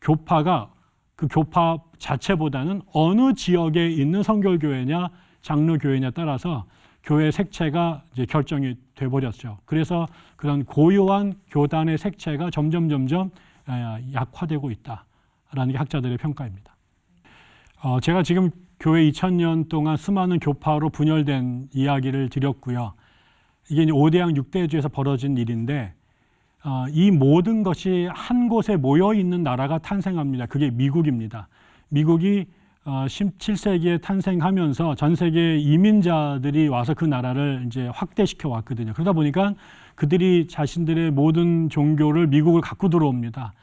교파가 그 교파 자체보다는 어느 지역에 있는 성결교회냐 장로교회냐에 따라서 교회 색채가 이제 결정이 돼버렸죠. 그래서 그런 고유한 교단의 색채가 점점 약화되고 있다라는 게 학자들의 평가입니다. 제가 지금 교회 2000년 동안 수많은 교파로 분열된 이야기를 드렸고요. 이게 이제 5대양 6대주에서 벌어진 일인데, 이 모든 것이 한 곳에 모여 있는 나라가 탄생합니다. 그게 미국입니다. 미국이 17세기에 탄생하면서 전 세계 이민자들이 와서 그 나라를 이제 확대시켜 왔거든요. 그러다 보니까 그들이 자신들의 모든 종교를 미국을 갖고 들어옵니다.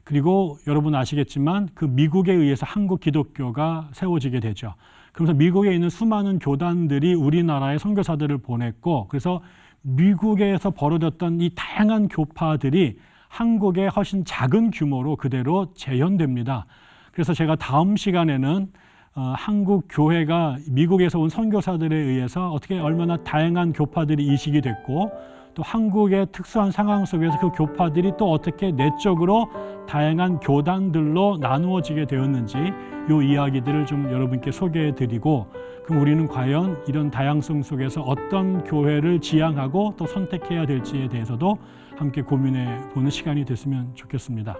그리고 여러분 아시겠지만 그 미국에 의해서 한국 기독교가 세워지게 되죠. 그러면서 미국에 있는 수많은 교단들이 우리나라에 선교사들을 보냈고, 그래서 미국에서 벌어졌던 이 다양한 교파들이 한국의 훨씬 작은 규모로 그대로 재현됩니다. 그래서 제가 다음 시간에는 한국 교회가 미국에서 온 선교사들에 의해서 어떻게 얼마나 다양한 교파들이 이식이 됐고, 또 한국의 특수한 상황 속에서 그 교파들이 또 어떻게 내적으로 다양한 교단들로 나누어지게 되었는지 이 이야기들을 좀 여러분께 소개해 드리고, 그럼 우리는 과연 이런 다양성 속에서 어떤 교회를 지향하고 또 선택해야 될지에 대해서도 함께 고민해 보는 시간이 됐으면 좋겠습니다.